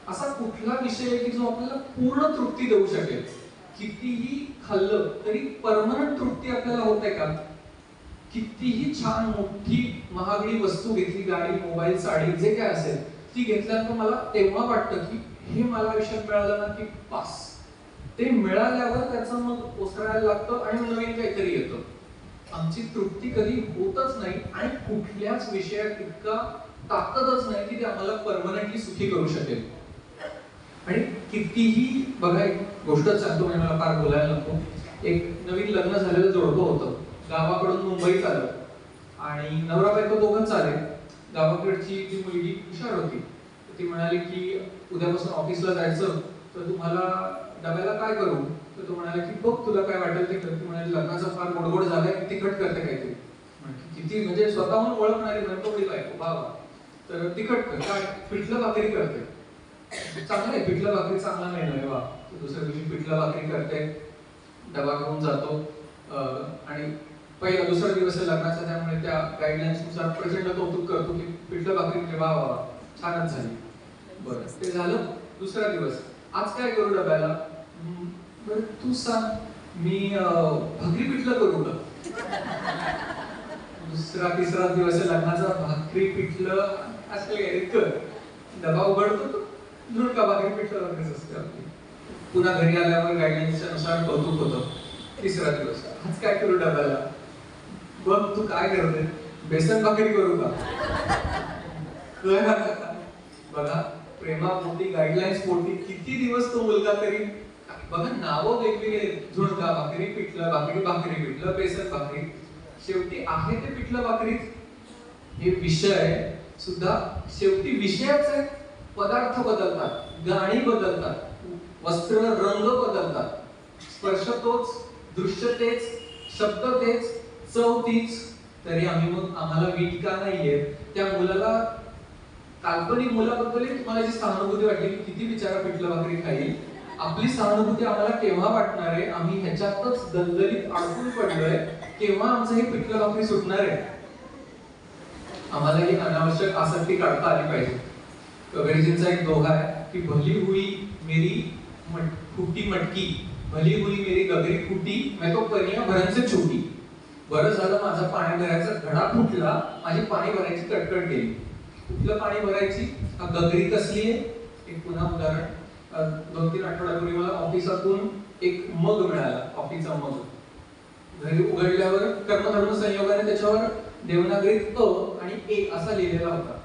असा कुठला विषय आहे की जो आपल्याला पूर्ण तृप्ती देऊ शकेल. कितीही खाल्लं तरी परमनंट तृप्ती आपल्याला होते का. कितीही छान मोठी महागडी वस्तू घेतली, गाडी, मोबाईल, साडी, जे काय असेल, ती घेतल्यानंतर मला तेव्हा वाटतं की हे मला आयुष्यात मिळालं ना की पास. ते मिळाल्यावर त्याचं मग ओसरायला लागतं आणि नवीन काहीतरी येतं. आमची तृप्ती कधी होतच नाही आणि कुठल्याच विषयात इतका ताकदच नाही की ते आम्हाला परमनंटली सुखी करू शकेल. आणि कितीही बघा, एक गोष्ट सांगतो म्हणजे मला फार बोलायला नको. एक नवीन लग्न झालेलं जोडपं होतं, गावाकडून मुंबईत आलं आणि नवरा बायको दोघंच आले. गावाकडची जी मुलगी हुशार होती, ती म्हणाली की उद्यापासून ऑफिसला जायचं तर तुम्हाला डब्याला काय करू, तर तो म्हणाला की बघ तुला काय वाटेल ते कर. ती म्हणाली लग्नाचा फार गोडगोड झालाय, तिखट करते काहीतरी. किती म्हणजे स्वतःहून ओळखणारी म्हणतोडी बायको, भावा, तर तिखट कर, काय पिठलं भाकरी करते. चांगलं आहे, पिठलं भाकरी चांगला मेनू आहे वा. दुसऱ्या दिवशी पिठलं भाकरी करते, डबा घेऊन जातो आणि पहिला दुसरा दिवस आहे लग्नाचा, त्यामुळे त्या गाईडलाईन्स नुसार प्रचंड कौतुक करतो की पिठलं भाकरी म्हणजे वा वा छानच झाली. बरं ते झालं. दुसरा दिवस, आज काय करू डब्याला, बरं तू सांग, मी भाकरी पिठलं करू का. दुसरा तिसरा दिवस आहे लग्नाचा, भाकरी पिठलं असं कर. डबा उघडतो, झुणका भाकरी पिठलं भाकरीच असते आपली. पुन्हा घरी आल्यावर गाईडलाईन्सच्या नुसार कौतुक होतं. तिसरा दिवस, आज काय करू डब्याला, बघ तू काय करते, बेसन भाकरी करू का. बघा प्रेमापोटी, गाईडलाईन्स पोटी किती दिवस तो मुलगा तरी, बघा नावं वेगवेगळे, झुणका भाकरी, पिठलं भाकरी, भाकरी पिठलं, बेसन भाकरी, शेवटी आहे ते पिठलं भाकरीच. हे विषय सुद्धा शेवटी विषयच आहे. पदार्थ बदलतात, गाणी बदलतात, वस्त्र रंग बदलतात, स्पर्श तोच, दृश्य तेच, शब्द तेच, चव तीच, तरी आम्ही मग आम्हाला वीट का नाहीये. त्या मुलाला, काल्पनिक मुलाबद्दल तुम्हाला जी सहानुभूती वाटली की किती बिचारा पिठलं भाकरी खाईल, आपली सहानुभूती आम्हाला केव्हा वाटणार आहे, आम्ही ह्याच्यातच दलदलीत अडकून पडलोय, केव्हा आमचं हे पिठलं भाकरी सुटणार आहे. आम्हाला ही अनावश्यक आसक्ती काढता आली पाहिजे. कबीरजींचा एक दोहा आहे की भली हुई मेरी फुटी मटकी, भली हुई मेरी गगरी फुटी, मैं तो पनिया भरन से छूटी. बरं झालं माझा पाणी भरायचा घडा फुटला, माझी पाणी भरायची कटकट गेली. कुठलं पाणी भरायची, गगरी कसली आहे. एक पुन्हा उदाहरण, 2-3 आठवड्यापूर्वी मला ऑफिसातून एक मग मिळाला, कॉफीचा मग. घरी उघडल्यावर कर्मधर्म संयोगाने त्याच्यावर देवनागरीत अ आणि ए असा लिहिलेला होता.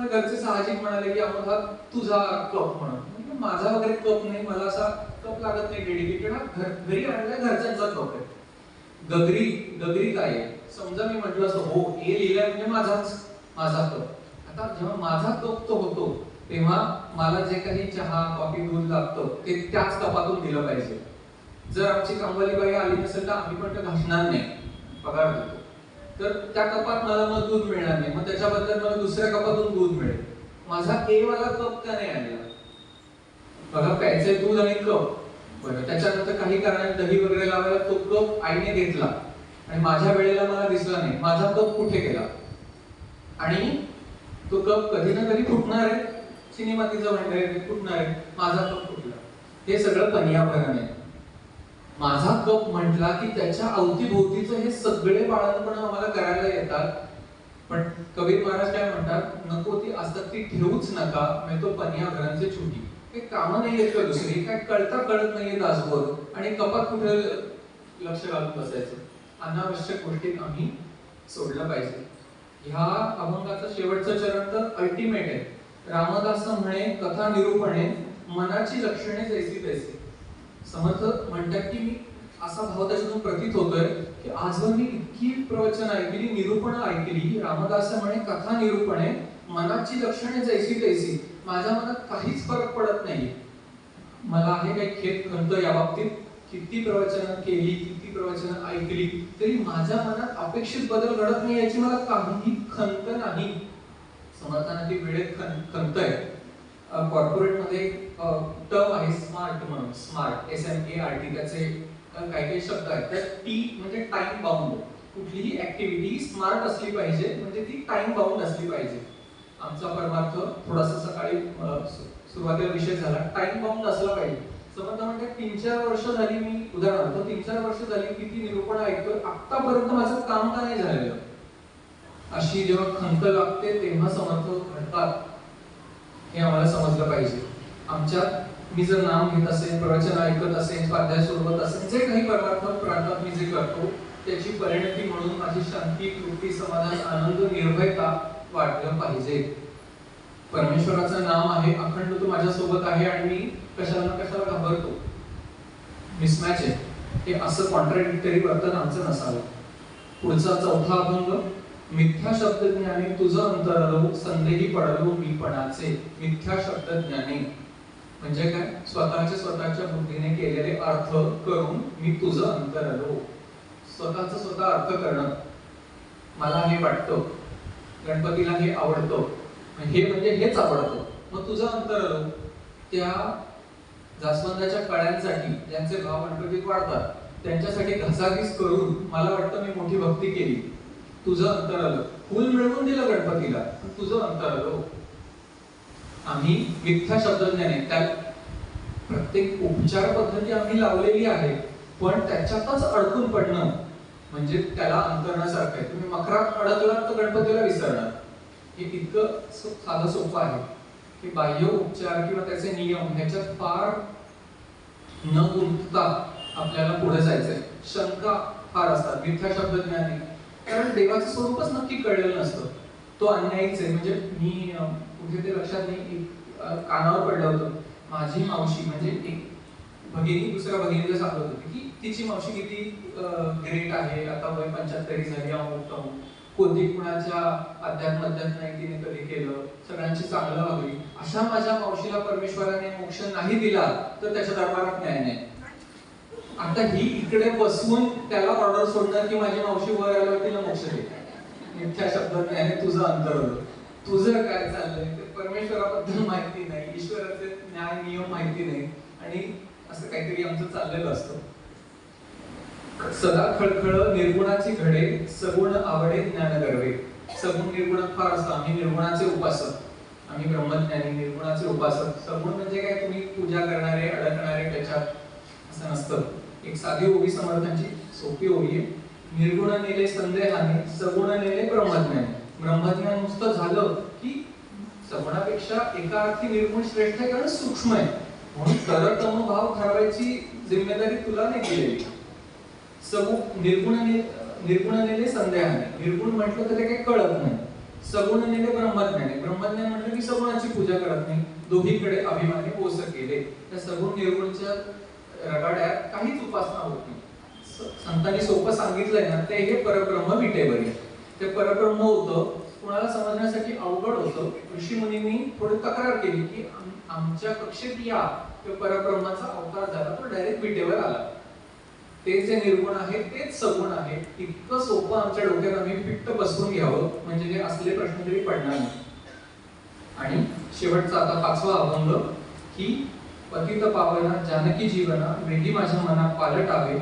घरचे साहजिक म्हणाले की हा तुझा कप म्हणून. माझा वगैरे कप नाही, मला असा कप लागत नाही डेडिकेटेड. हा घरी आणलाय, घरच्यांचा कप आहे. गगरी, गगरी काय आहे, समजा मी म्हटलं असं हो ए लिहिलाय म्हणजे माझा कप. आता जेव्हा माझा कप तो होतो तेव्हा मला जे काही चहा कॉफी दूध लागतं ते त्याच कपातून दिलं पाहिजे. जर आमची कामवाली बाई आली नसेल तर आम्ही पण ते घासणार नाही, पगार देतो, तर त्या कपात मला मग दूध मिळणार नाही, मग त्याच्याबद्दल मला दुसऱ्या कपातून दूध मिळेल. माझा ए वाला कप का नाही आणला? बघा, प्यायचे दूध आणि कप, बरं त्याच्यानंतर काही कारणाने दही वगैरे लावायला तो कप आईने घेतला आणि माझ्या वेळेला मला दिसला नाही, माझा कप कुठे गेला? आणि तो कप कधी ना कधी फुटणार आहे, चिनी मातीचं भांड आहे, फुटणार आहे, माझा कप फुटला. हे सगळं पर्यावरण आहे. माझा कप म्हटला की त्याच्या अवतीभोवतीचं हे सगळे बाळणपण आम्हाला करायला येतात. पण कबीर महाराज काय म्हणतात, नको ती असतात ती ठेवूच नका, मी तो पर्यावरणचे छुटी. काही कामं नाही येत का दुसरी, काय कळता कळत नाहीये तासभर, आणि कपात कुठे लक्ष घालून बसायचं. अनावश्यक गोष्टी आम्ही सोडलं पाहिजे. ह्या अभंगाचं शेवटचं चरण तर अल्टिमेट आहे. रामदास म्हणे, कथा निरूपणे मनाची लक्षणे जैसी तैसी. समर्थ म्हणतात की मी असा भाव त्याच्यातून प्रतीत होतोय की आजवर मी इतकी प्रवचन ऐकली, निरूपण ऐकली. रामदास म्हणे, कथा निरूपणे मनाची लक्षणे जैसी तैसी. माझ्या मनात काहीच फरक पडत नाही. मला आहे काही खेद खंत या बाबतीत, किती प्रवचनं केली, किती प्रवचनं ऐकली, तरी माझ्या मनात अपेक्षित बदल घडत नाही याची मला काहीही खंत नाही. समर्थांना ती वेळेत खंत आहे. कॉर्पोरेट मध्ये टर्म आहे स्मार्ट म्हणून, स्मार्ट SMART, त्याचे काही काही शब्द आहेत. त्यात टी म्हणजे टाइम बाउंड. कुठलीही ऍक्टिव्हिटी स्मार्ट असली पाहिजे, म्हणजे ती टाइम बाउंड असली पाहिजे. आमचा परमार्थ थोडासा सकाळी सुरुवातीला विषय झाला, टाइम बाउंड असला पाहिजे. समर्थ म्हणतात 3-4 वर्ष झाली मी, उदाहरणार्थ 3-4 वर्ष झाली किती निरूपण ऐकतोय, आतापर्यंत माझं काम का नाही झालेलं, अशी जेव्हा खंत लागते तेव्हा समर्थ घडतात, हे आम्हाला समजलं पाहिजे. आमच्यात मी जर नाम घेत असेल, प्रवचन ऐकत असेल, स्वाध्याय सोडवत असेल, जे काही परमार्थ प्रांतात मी जे करतो त्याची परिणती म्हणून माझी शांती, तृप्ती, समाधान, आनंद, निर्भयता वाढलं पाहिजे. परमेश्वराचं नाम आहे, अखंड तो माझ्या सोबत आहे आणि मी कशाला ना कशाला घाबरतो, मिसमॅच आहे, हे असं कॉन्ट्राडिक्टरी वर्तन आमचं नसावं. पुढचा 4था अभंग, मिथ्या शब्द ज्ञाने तुझं अंतरलो, संदेही पडलो मीपणाचे. मिथ्या शब्द ज्ञाने म्हणजे काय? स्वतःच्या बुद्धीने केलेले अर्थ करून मी तुझं अंतरलो. स्वतः अर्थ करणं, मला हे वाटतं, गणपतीला हे आवडतं, हे म्हणजे हेच आवडतं, मग तुझं अंतरलो. त्या जास्वंदाच्या कळ्यांसाठी ज्यांचे भाव गणपतीत वाढतात त्यांच्यासाठी घसाघीस करून मला वाटतं मी मोठी भक्ती केली. तुझं अंतर आलं, फुल मिळवून दिलं गणपतीला, तुझं अंतर आलं. आम्ही मिथ्या शब्दज्ञाने, त्या प्रत्येक उपचार पद्धती आम्ही लावलेली आहे, पण त्याच्यातच अडकून पडणं म्हणजे त्याला अंतरण्यासारखं आहे. तुम्ही मकरात अडकलात तर गणपतीला विसरणार. हे इतकं साधं सोपं आहे की बाह्य उपचार किंवा त्याचे नियम ह्याच्यात फार न गुंतता आपल्याला पुढे जायचंय. शंका फार असतात मिथ्या शब्दज्ञाने, कारण देवाचं स्वरूपच नक्की कळलेलं नसतं. तो अन्यायीच आहे. म्हणजे मी कुठे ते लक्षात नाही, कानावर पडलं होतं. माझी मावशी म्हणजे एक भगिनी दुसऱ्या भगिनीला सांगत होती की तिची मावशी किती ग्रेट आहे, आता वय 75 झाली, अमुक कोणती कुणाच्या अध्यात्मात नाही तिने कधी केलं, सगळ्यांची चांगलं वागली. अशा माझ्या मावशीला परमेश्वराने मोक्ष नाही दिला तर त्याच्या दरबारात न्याय नाही. आता ही इकडे बसवून त्याला ऑर्डर सोडणार की माझी मावशी वर आल्यावर तिला मोक्ष दे. मिथ्या शब्दाने तुझं अंतर होतं. तुझं काय चाललंय ते परमेश्वराबद्दल माहिती नाही, ईश्वराचे न्याय नियम माहिती नाही, आणि असं काहीतरी आमचं चाललेलं असतं. सदा खळखळ निर्गुणाची घडे, सगुण आवडे ज्ञान गर्वे. सगुण निर्गुण फार असतं. आम्ही निर्गुणाचे उपासक, आम्ही ब्रह्मज्ञानी निर्गुणाचे उपासक. सगुण म्हणजे काय, तुम्ही पूजा करणारे, अडकणारे त्याच्यात, असं नसतं. एक साधी ओवी समर्थांची, सोपी ओवी आहे. निर्गुण नेले संदेहाने, सगुण नेले ब्रह्मज्ञान. ब्रह्मज्ञान नुसतं झालं की सगुणापेक्षा एका अर्थी निर्गुण श्रेष्ठ आहे, कारण सूक्ष्म आहे, म्हणून तरतम भाव ठरवायची जिम्मेदारी तुला नाही दिलेली. निर्गुण नेले संदेहाने, निर्गुण म्हटलं तर ते काही कळत नाही. सगुण नेले ब्रह्मज्ञाने, ब्रह्मज्ञान म्हटलं की सगुणाची पूजा करत नाही, दोघीकडे अभिमानी पोस केले. त्या सगुण निर्गुणच्या रगाड्यात काहीच उपासना होत नाही. संतांनी सोपं सांगितलंय ना, ते हे परब्रह्म विटेवरी. ते परब्रह्म होतं, कोणाला समजण्यासाठी अवघड होतं. ऋषी मुनींनी थोडी तक्रार केली की आमच्या कक्षेत या, तो परब्रह्माचा अवतार झाला, तो डायरेक्ट विटेवर आला. ते जे निर्गुण आहे तेच सगुण आहे, इतकं सोपं आमच्या डोक्यात आम्ही फिट्ट बसवून घ्यावं म्हणजे हे असले प्रश्न तरी पडणार नाही. आणि शेवटचा आता 5वा अभंग की पतित पावना जानकी जीवना वेगी माझ्या मना पालटावे,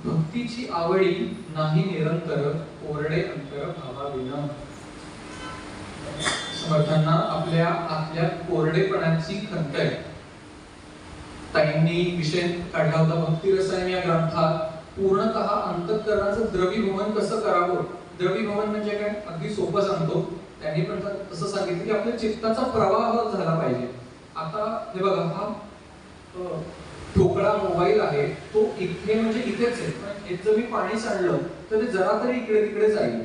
भक्तीची आवडी नाही निरंतर ओरडे अंतर भावाविना. समर्थांना आपल्या आतल्या कोरडेपणाची खंत आहे. ताईंनी विषय काढला होता भक्ती रसायन या ग्रंथात. पूर्णतः अंतःकरणाचं द्रवीभवन कसं करावं. द्रवीभवन म्हणजे काय, अगदी सोपं सांगतो. त्यांनी पण असं सांगितलं की आपल्या चित्ताचा प्रवाह झाला पाहिजे. आता हे बघा, हा ठोकळा मोबाईल आहे, तो इथे म्हणजे इथेच आहे, पण हे जर मी पाणी सांडलं तर ते जरा तरी इकडे तिकडे जाईल.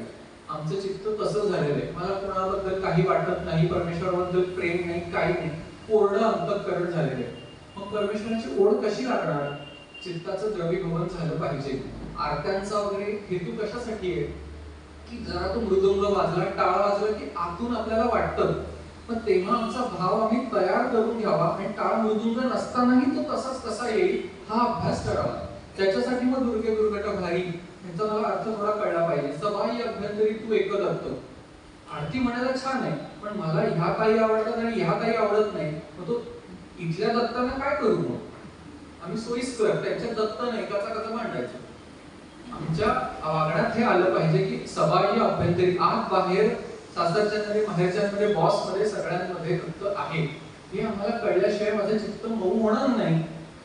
आमचं चित्त तसं झालेलं आहे. मला कोणाबद्दल काही वाटत नाही, परमेश्वराबद्दल प्रेम नाही, काही नाही, कोरडं अंतःकरण झालेलं आहे. मग परमेश्वराची ओढ कशी लागणार. चित्ताचं द्रवीभवन झालं पाहिजे. आरत्यांचा वगैरे हेतू कशासाठी आहे की जरा तो मृदुंग वाजला, टाळ वाजला की आतून आपल्याला वाटतं, पण तेव्हा आमचा भाव आम्ही तयार करून घ्यावा आणि टाळ मृदुंग नसतानाही तो तसाच कसा येईल हा अभ्यास करावा. त्याच्यासाठी मग दुर्गे दुर्गट भारी याचा मला अर्थ थोडा कळला पाहिजे. सबाई अभ्यंतरी तू एकदत्त. आरती म्हणायला छान आहे, पण मला ह्या काही आवडतात आणि ह्या काही आवडत नाही. मग तो इथल्या दत्तांना काय करू. मग आम्ही सोयीस्कर त्यांच्या दत्त नाही कसा कसा मांडायचं. आमच्या वागण्यात हे आलं पाहिजे की सबाई अभ्यंतरी, आत बाहेर, सासरच्यांमध्ये माहेरच्यांमध्ये, बॉस मध्ये, सगळ्यांमध्ये दत्त आहे हे आम्हाला कळल्याशिवाय माझं चित्त मऊ होणार नाही.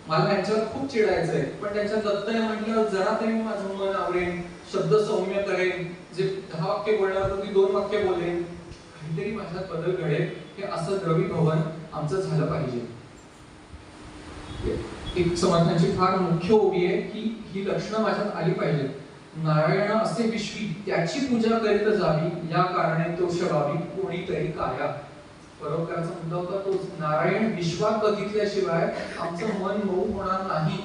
मला यांच्यावर खूप चिडायचं आहे, पण त्यांच्या दत्तने म्हटल्यावर जरा तरी माझं मन आवरेन, शब्द सौम्य करेन, जे 10 वाक्य बोलणार होतो ती 2 वाक्य बोलेन, काहीतरी माझ्यात बदल घडेल. हे असं द्रवीभवन आमचं झालं पाहिजे. एक समर्थांची फार मुख्य ओवी आहे की ही लक्षणं माझ्यात आली पाहिजेत. नारायण असे विश्वी त्याची पूजा करीत जावी, या कारणे तो शवावी कोणीतरी काया. परोपकाराचा मुद्दा होता तोच. नारायण विश्वात बघितल्याशिवाय आमचं मन मऊ होणार नाही.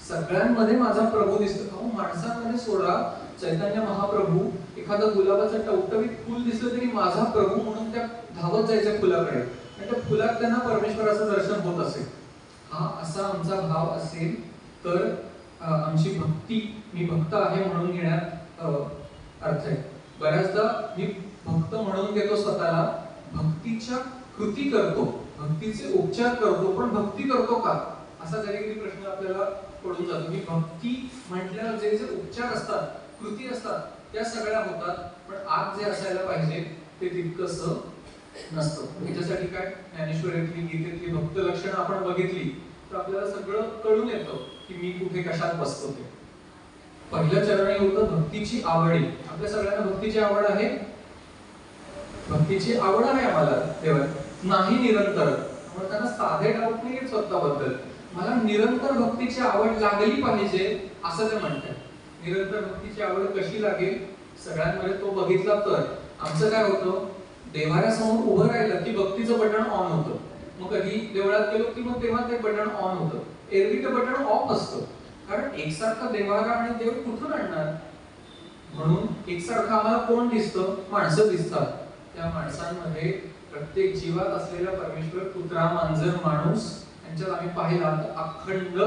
सगळ्यांमध्ये माझा प्रभू दिसतो. माणसांमध्ये सोडा, चैतन्य महाप्रभू एखादं गुलाबाचं टवटवीत फुल दिसलं तरी माझा प्रभू म्हणून त्या धावत जायच्या फुलाकडे आणि त्या फुलात त्यांना परमेश्वराचं दर्शन होत असेल. हा असा आमचा भाव असेल तर आमची भक्ती, मी भक्त आहे म्हणून घेण्यात अर्थ आहे. बऱ्याचदा मी भक्त म्हणून घेतो स्वतःला, भक्तीच्या कृती करतो, भक्तीचे उपचार करतो, पण भक्ती करतो का असा कधी कधी प्रश्न आपल्याला पडून जातो. मी भक्ती म्हटल्यावर जे जे उपचार असतात, कृती असतात, त्या सगळ्या होतात, पण आत जे असायला पाहिजे ते तितकंसं नसतं. त्याच्यासाठी काय, ज्ञानेश्वरीतली, गीतेतली भक्त लक्षणं आपण बघितली तर आपल्याला सगळं कळून येतं की मी कुठे कशात बसतो. ते पहिलं चरण होतं भक्तीची आवडी. आपल्या सगळ्यांना भक्तीची आवड आहे. भक्तीची आवड आहे आम्हाला देवा, नाही निरंतर. त्यामुळे त्यांना साधे डाऊट नाही स्वतःबद्दल. मला निरंतर भक्तीची आवड लागली पाहिजे असं ते म्हणतात. निरंतर भक्तीची आवड कशी लागेल, सगळ्यांमध्ये तो बघितला तर. आमचं काय होतं, देवाऱ्यासमोर उभं राहिलं की भक्तीचं बटन ऑन होतं. मग कधी देवळात गेलो की मग तेव्हा ते बटन ऑन होतं. एरवी ते बटन ऑफ असतं, कारण एकसारखा देवारा आणि देव कुठून आणणार. म्हणून एकसारखं आम्हाला कोण दिसतं, माणसं दिसतात. त्या माणसांमध्ये प्रत्येक जीवात असलेला परमेश्वर, कुत्रा, मांजर, माणूस यांच्यात आम्ही पाहिला तर अखंड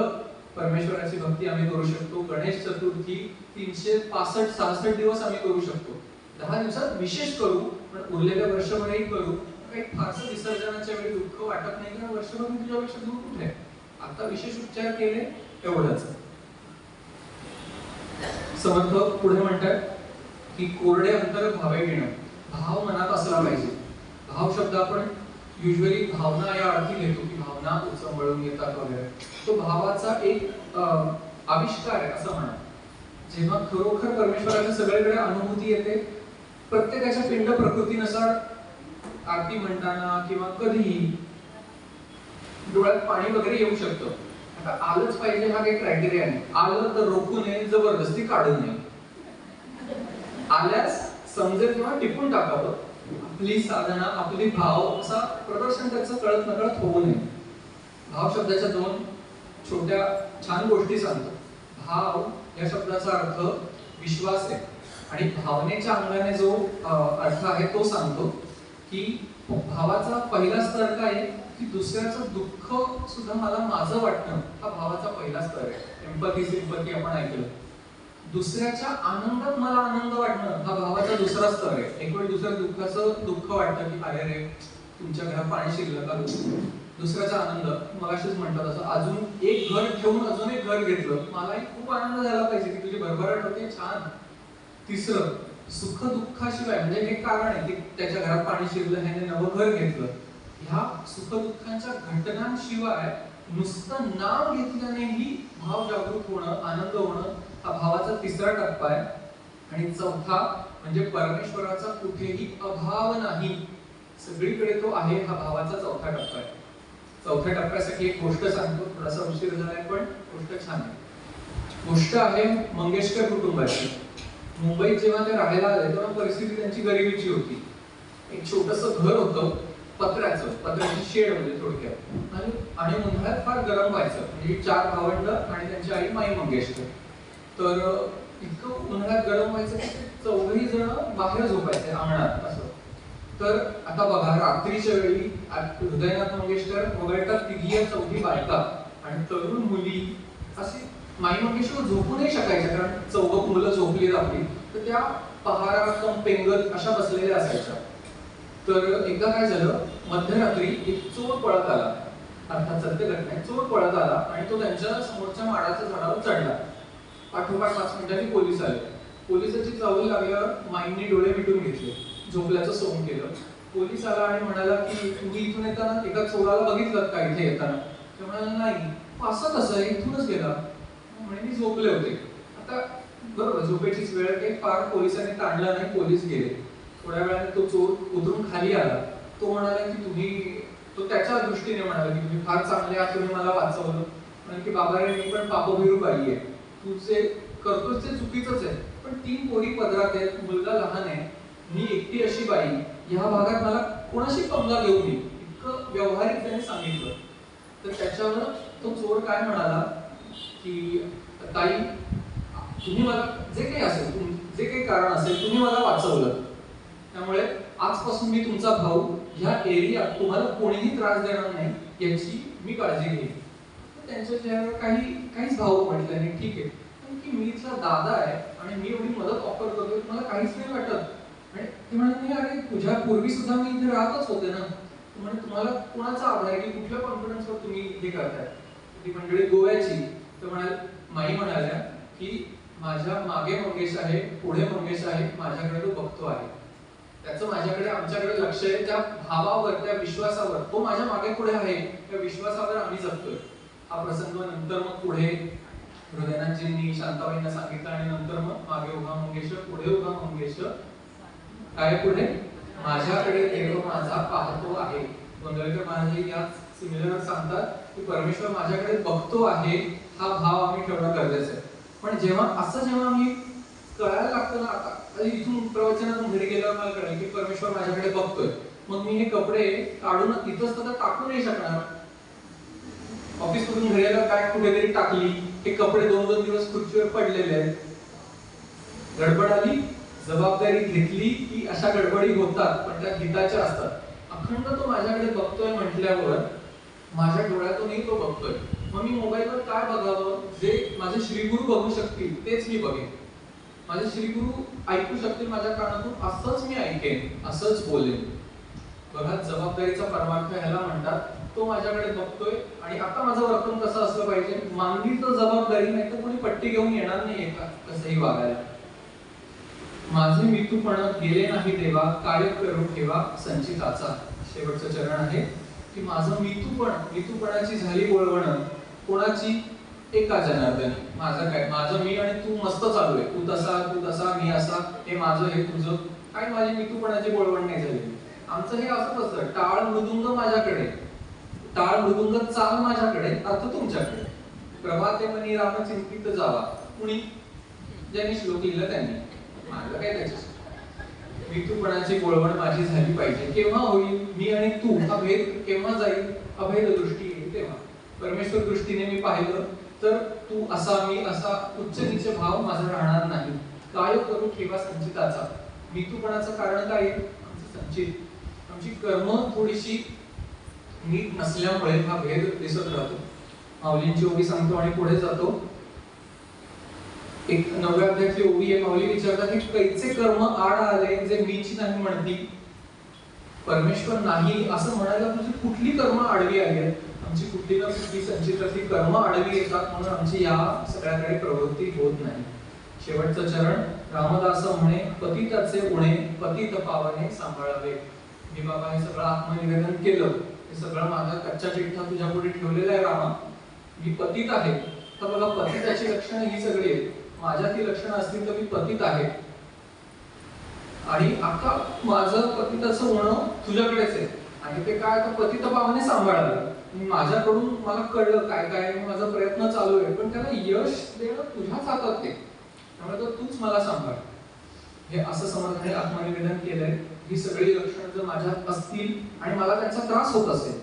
परमेश्वराची भक्ती आम्ही करू शकतो. गणेश चतुर्थी 365-66 दिवस आम्ही करू शकतो. 10 दिवसात विशेष करू, पण उरलेल्या वर्षभरही करू. काही फारसं विसर्जनाच्या वेळी दुःख वाटत नाही, कारण वर्षभर मी तुझ्यापेक्षा दूर कुठे आहे. आता विशेष उपचार केले एवढंच. समर्थ पुढे म्हणतात की कोरडे अंतर भावे घेणं. भाव मनात असला पाहिजे. भाव शब्द आपण युजली भावना या अर्थी घेतो की भावना उचंबळून येतात वगैरे. तो भावाचा एक आविष्कार आहे असं म्हणा. जेव्हा खरोखर परमेश्वराच्या सगळीकडे अनुभूती येते, प्रत्येकाच्या पिंड प्रकृतीनुसार आरती म्हणताना किंवा कधीही डोळ्यात पाणी वगैरे येऊ शकतं. आता आलंच पाहिजे हा काही क्रायटेरिया नाही. आलं तर रोखू नये, जबरदस्ती काढू नये. आल्यास समजेल किंवा टिपून टाकावं. आपली साधना, आपली भाव असा प्रदर्शन त्याचं कळत नकळत होऊ नये. भाव शब्दाच्या 2 छोट्या छान गोष्टी सांगतो. भाव या शब्दाचा अर्थ विश्वास आहे. आणि भावनेच्या अंगाने जो अर्थ आहे तो सांगतो की भावाचा पहिला स्तर काय आहे की दुसऱ्याचं दुःख सुद्धा मला माझं वाटणं हा भावाचा पहिला स्तर आहे. एम्पॅथी सिम्पॅथी आपण ऐकलं. दुसऱ्याच्या आनंदात मला आनंद वाटणं हा भावाचा दुसरा स्तर आहे. एक वेळ दुसऱ्या दुःखाचं दुःख वाटतं की अरे रे तुमच्या घरात पाणी शिरलं का. दुसऱ्याचा आनंद मगाशीच म्हणतात असं अजून एक घर ठेवून अजून एक घर घेतलं मलाही खूप आनंद झाला पाहिजे की तुझी भरभराट होते छान. तिसरं सुख दुःखाशिवाय म्हणजे हे कारण आहे की त्याच्या घरात पाणी शिरलं ह्याने नवं घर घेतलं. ह्या सुख दुःखांच्या घटनांशिवाय नुसतं नाव घेतल्यानेही भाव जागृत होणं आनंद होणं हा भावाचा तिसरा टप्पा आहे. आणि चौथा म्हणजे परमेश्वराचा कुठेही अभाव नाही सगळीकडे तो आहे हा भावाचा चौथा टप्पा आहे. चौथ्या टप्प्यासाठी एक गोष्ट सांगतो. थोडासा उशीर झालाय पण गोष्ट छान आहे. गोष्ट आहे मंगेशकर कुटुंबाची. मुंबईत जेव्हा ते राहायला आले तेव्हा परिस्थिती त्यांची गरिबीची होती. एक छोटंसं घर होतं पत्र्याची शेड होती थोडक्यात. आणि उन्हाळ्यात फार गरम व्हायचं. म्हणजे 4 भावंड आणि त्यांची आई माई मंगेशकर. तर इतकं उन्हाळ्यात गरम व्हायचं की ते चौघही जण बाहेर झोपायचे अंगणात असं. तर आता बघा रात्रीच्या वेळी हृदयनाथ मंगेशकर वगळतात 3-4 बायका आणि तरुण मुली अशी माई मंगेशकर झोपू नाही शकायच्या कारण 4 मुलं झोपलीत आपली. तर त्या पहारा पेंगत अशा बसलेल्या असायच्या. तर एकदा काय झालं मध्यरात्री एक चोर पळत आला. अर्थात सत्य घटना आहे. चोर पळत आला आणि तो त्यांच्या समोरच्या माडाच्या झाडावर चढला. पाठोपाठ 5 मिनिटांनी पोलीस आले. पोलिसाची चावल लागल्यावर माईंनी डोळे मिटून घेतले. झोपल्याचं सोंग केलं. पोलीस आला आणि म्हणाला की तुम्ही इथून येताना एका चोराला बघितलं का इथे येताना. ते म्हणाले नाही. असं कसं इथूनच गेला. म्हणजे मी झोपले होते. आता बरोबर झोपेचीच वेळ काही फार पोलिसांनी ताणला नाही. पोलीस गेले. थोड्या वेळाने तो चोर उतरून खाली आला. तो म्हणाला की तो त्याच्या दृष्टीने म्हणाला की तुम्ही फार चांगले आहात तुम्ही मला वाचवलं. म्हणजे की बाबा रे मी पण पापभिरूप आई आहे. तू जे करतोस ते चुकीचंच आहे. पण 3 पोरी पदरात आहेत. मुलगा लहान आहे. मी एकटी अशी बाई ह्या भागात मला कोणाशी पंगा घेऊ नये इतकं व्यवहारिक त्याने सांगितलं. तर त्याच्यावर तो चोर काय म्हणाला की ताई तुम्ही मला जे काही असेल जे काही कारण असेल तुम्ही मला वाचवलं. त्यामुळे आजपासून मी तुमचा भाऊ ह्या एरियात तुम्हाला कोणीही त्रास देणार नाही याची मी काळजी घेईन. त्यांच्या चेहऱ्यावर काहीच भाव म्हटलं नाही. ठीक आहे की मी इथला दादा आहे आणि मी एवढी मदत ऑफर करतोय मला काहीच नाही वाटत. आणि ते म्हणाले अरे तुझ्या पूर्वी सुद्धा मी इथे राहतच होते ना. म्हणजे तुम्हाला कोणाचा आधार आहे की कुठल्या कॉन्फिडन्सवर तुम्ही हे करताय. ती मंडळी गोव्याची. तर माई म्हणाल्या की माझ्या मागे मंगेश आहे पुढे मंगेश आहे माझ्याकडे तो बघतो आहे. त्याचं माझ्याकडे आमच्याकडे लक्ष आहे. त्या भावावर त्या विश्वासावर तो माझ्या मागे पुढे आहे त्या विश्वासावर आम्ही जगतोय. हा प्रसंग नंतर मग पुढे हृदयनाथजींनी शांताबाईंना सांगितलं आणि नंतर मग मागे उभा मंगेश पुढे उभा मंगेश काय पुढे माझ्याकडे देव माझा पाहतो आहे. गोंधळकर महाराज या सिमिलर सांगतात की परमेश्वर माझ्याकडे बघतो आहे हा भाव आम्ही ठेवणं गरजेचं आहे. पण जेव्हा मी कळायला लागतं ना आता इथून प्रवचनातून घरी गेल्यावर मला कळलं की परमेश्वर माझ्याकडे बघतोय. मग मी हे कपडे काढून तिथंच तर टाकू नाही शकणार. ऑफिस मधून घरी आल्यावर काय कुठेतरी टाकली. हे कपडे 2-2 दिवस खुर्चीवर पडलेले आहेत. गडबड आली जबाबदारी घेतली की अशा गडबडी होतात पण त्या हिताच्या असतात. अखंड तो माझ्याकडे बघतोय म्हटल्यावर माझ्या डोळ्यातूनही तो बघतोय. मग मी मोबाईलवर काय बघावं जे माझे श्रीगुरु बघू शकतील तेच मी बघेन. माझे श्रीगुरु ऐकू शकतील माझ्या कानातून असंच मी ऐकेन असंच बोलेन. बघा जबाबदारीचा परमार्थ ह्याला म्हणतात. तो माझ्याकडे बघतोय आणि आता माझं वर्तन कसं असलं पाहिजे मानवी तर जबाबदारी नाही तर कोणी पट्टी घेऊन येणार नाही का कसंही वागायला. माझे मितूपण गेले नाही देवा काय करू ठेवा संचिताचा. शेवटचं चरण आहे की माझं मितूपणाची झाली बोलवण कोणाची एका जनार्दनी. माझं मी आणि तू मस्त चालू आहे. तू तसा मी असा हे माझं हे तुझं काय माझी मितूपणाची बोलवण नाही झाली. आमचं हे असंच असतं. टाळ मृदुंग माझ्याकडे टाळ मृदुंग चाल माझ्याकडे अर्थ तुमच्याकडे. प्रभाते मनी राम चिंतित जावा. कुणी ज्यांनी श्लोक लिहिला त्यांनी मानलं काय त्याच्यात मितूपणाची बोलवण माझी झाली पाहिजे. केव्हा होईल मी आणि तू हा भेद केव्हा जाईल अभेद दृष्टी येईल तेव्हा. परमेश्वर दृष्टीने मी पाहिलं तर तू असा मी असा उच्च नीच भाव माझा राहणार नाही. काय करू ठेवा संचिताचा. मीतूपणाचं कारण काय आहे? आमचं संचित, आमची कर्म थोडीशी नीट नसल्यामुळे हा भेद दिसत राहतो. माऊलींची ओवी सांगतो आणि पुढे जातो. एक 9व्या अध्यायातली ओवी आहे. माऊली विचारतात की कैचे कर्म आड आले जे मीची नाही म्हणती. परमेश्वर नाही असं म्हणायला तुझी कुठली कर्म आडवी आली आहेत? आमची कुठली ना कुठली संचितातली कर्म आडवी येतात म्हणून आमची या सगळ्याकडे प्रवृत्ती होत नाही. शेवटचं चरण. रामदास म्हणे पतिताचे उणे पतित पावने सांभाळावे. मी बाबा हे सगळं आत्मनिवेदन केलं, हे सगळं माझा कच्चा चिठ्ठा तुझ्या पुढे ठेवलेला आहे रामा. मी पतित आहे. तर बघा पतिताची लक्षणं ही सगळी आहेत. माझ्यात ही लक्षणं असतील तर मी पतित आहे आणि आता माझं पतिताचं होणं तुझ्याकडेच आहे आणि ते काय आता पतित पावने सांभाळावे. माझ्याकडून मला कळलं काय काय माझा प्रयत्न चालू आहे, पण त्याला यश देणं तुझ्याच हातात आहे, त्यामुळे तर तूच मला सांभाळ. हे असं समर्थाने आत्मनिवेदन केलंय. ही सगळी लक्षणं जर माझ्यात असतील आणि मला त्यांचा त्रास होत असेल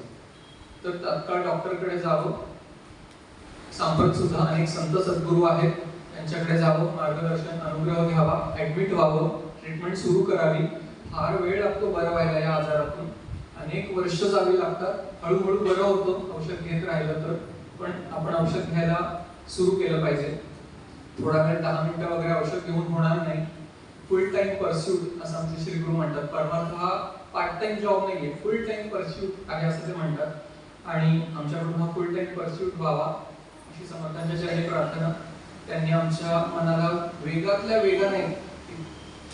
तर तात्काळ डॉक्टरकडे जावं. सांप्रत सुद्धा अनेक संत सद्गुरू आहेत, त्यांच्याकडे जावं, मार्गदर्शन अनुग्रह घ्यावा, ऍडमिट व्हावं, ट्रीटमेंट सुरू करावी. फार वेळ लागतो बरं व्हायला या आजारातून, अनेक वर्ष जावी लागतात. हळूहळू बरं होतं औषध घेत राहिलं तर, पण आपण औषध घ्यायला सुरू केलं पाहिजे. थोडा वेळ 10 मिनिटं वगैरे औषध घेऊन होणार नाही. फुल टाइम परस्यूट असं आमचे श्री गुरु म्हणतात. परमार्थ हा पार्ट टाइम जॉब नाहीये, फुल टाइम परस्यूट आहे असं ते म्हणतात. आणि आमच्याकडून हा फुल टाइम परस्यूट व्हावा अशी समर्थांच्या चरणी प्रार्थना. त्यांनी आमच्या मनाला वेगातल्या वेगाने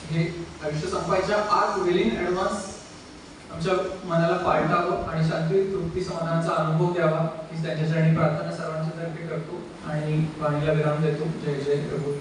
हे आयुष्य संपायच्या आत वेल इन ऍडव्हान्स आमच्या मनाला पालटावं आणि शांती तृप्ती समाधानाचा अनुभव द्यावा ही त्यांच्या चरणी प्रार्थना सर्वांच्या तर्फे करतो आणि वाणीला विराम देतो. जय जय प्रभू.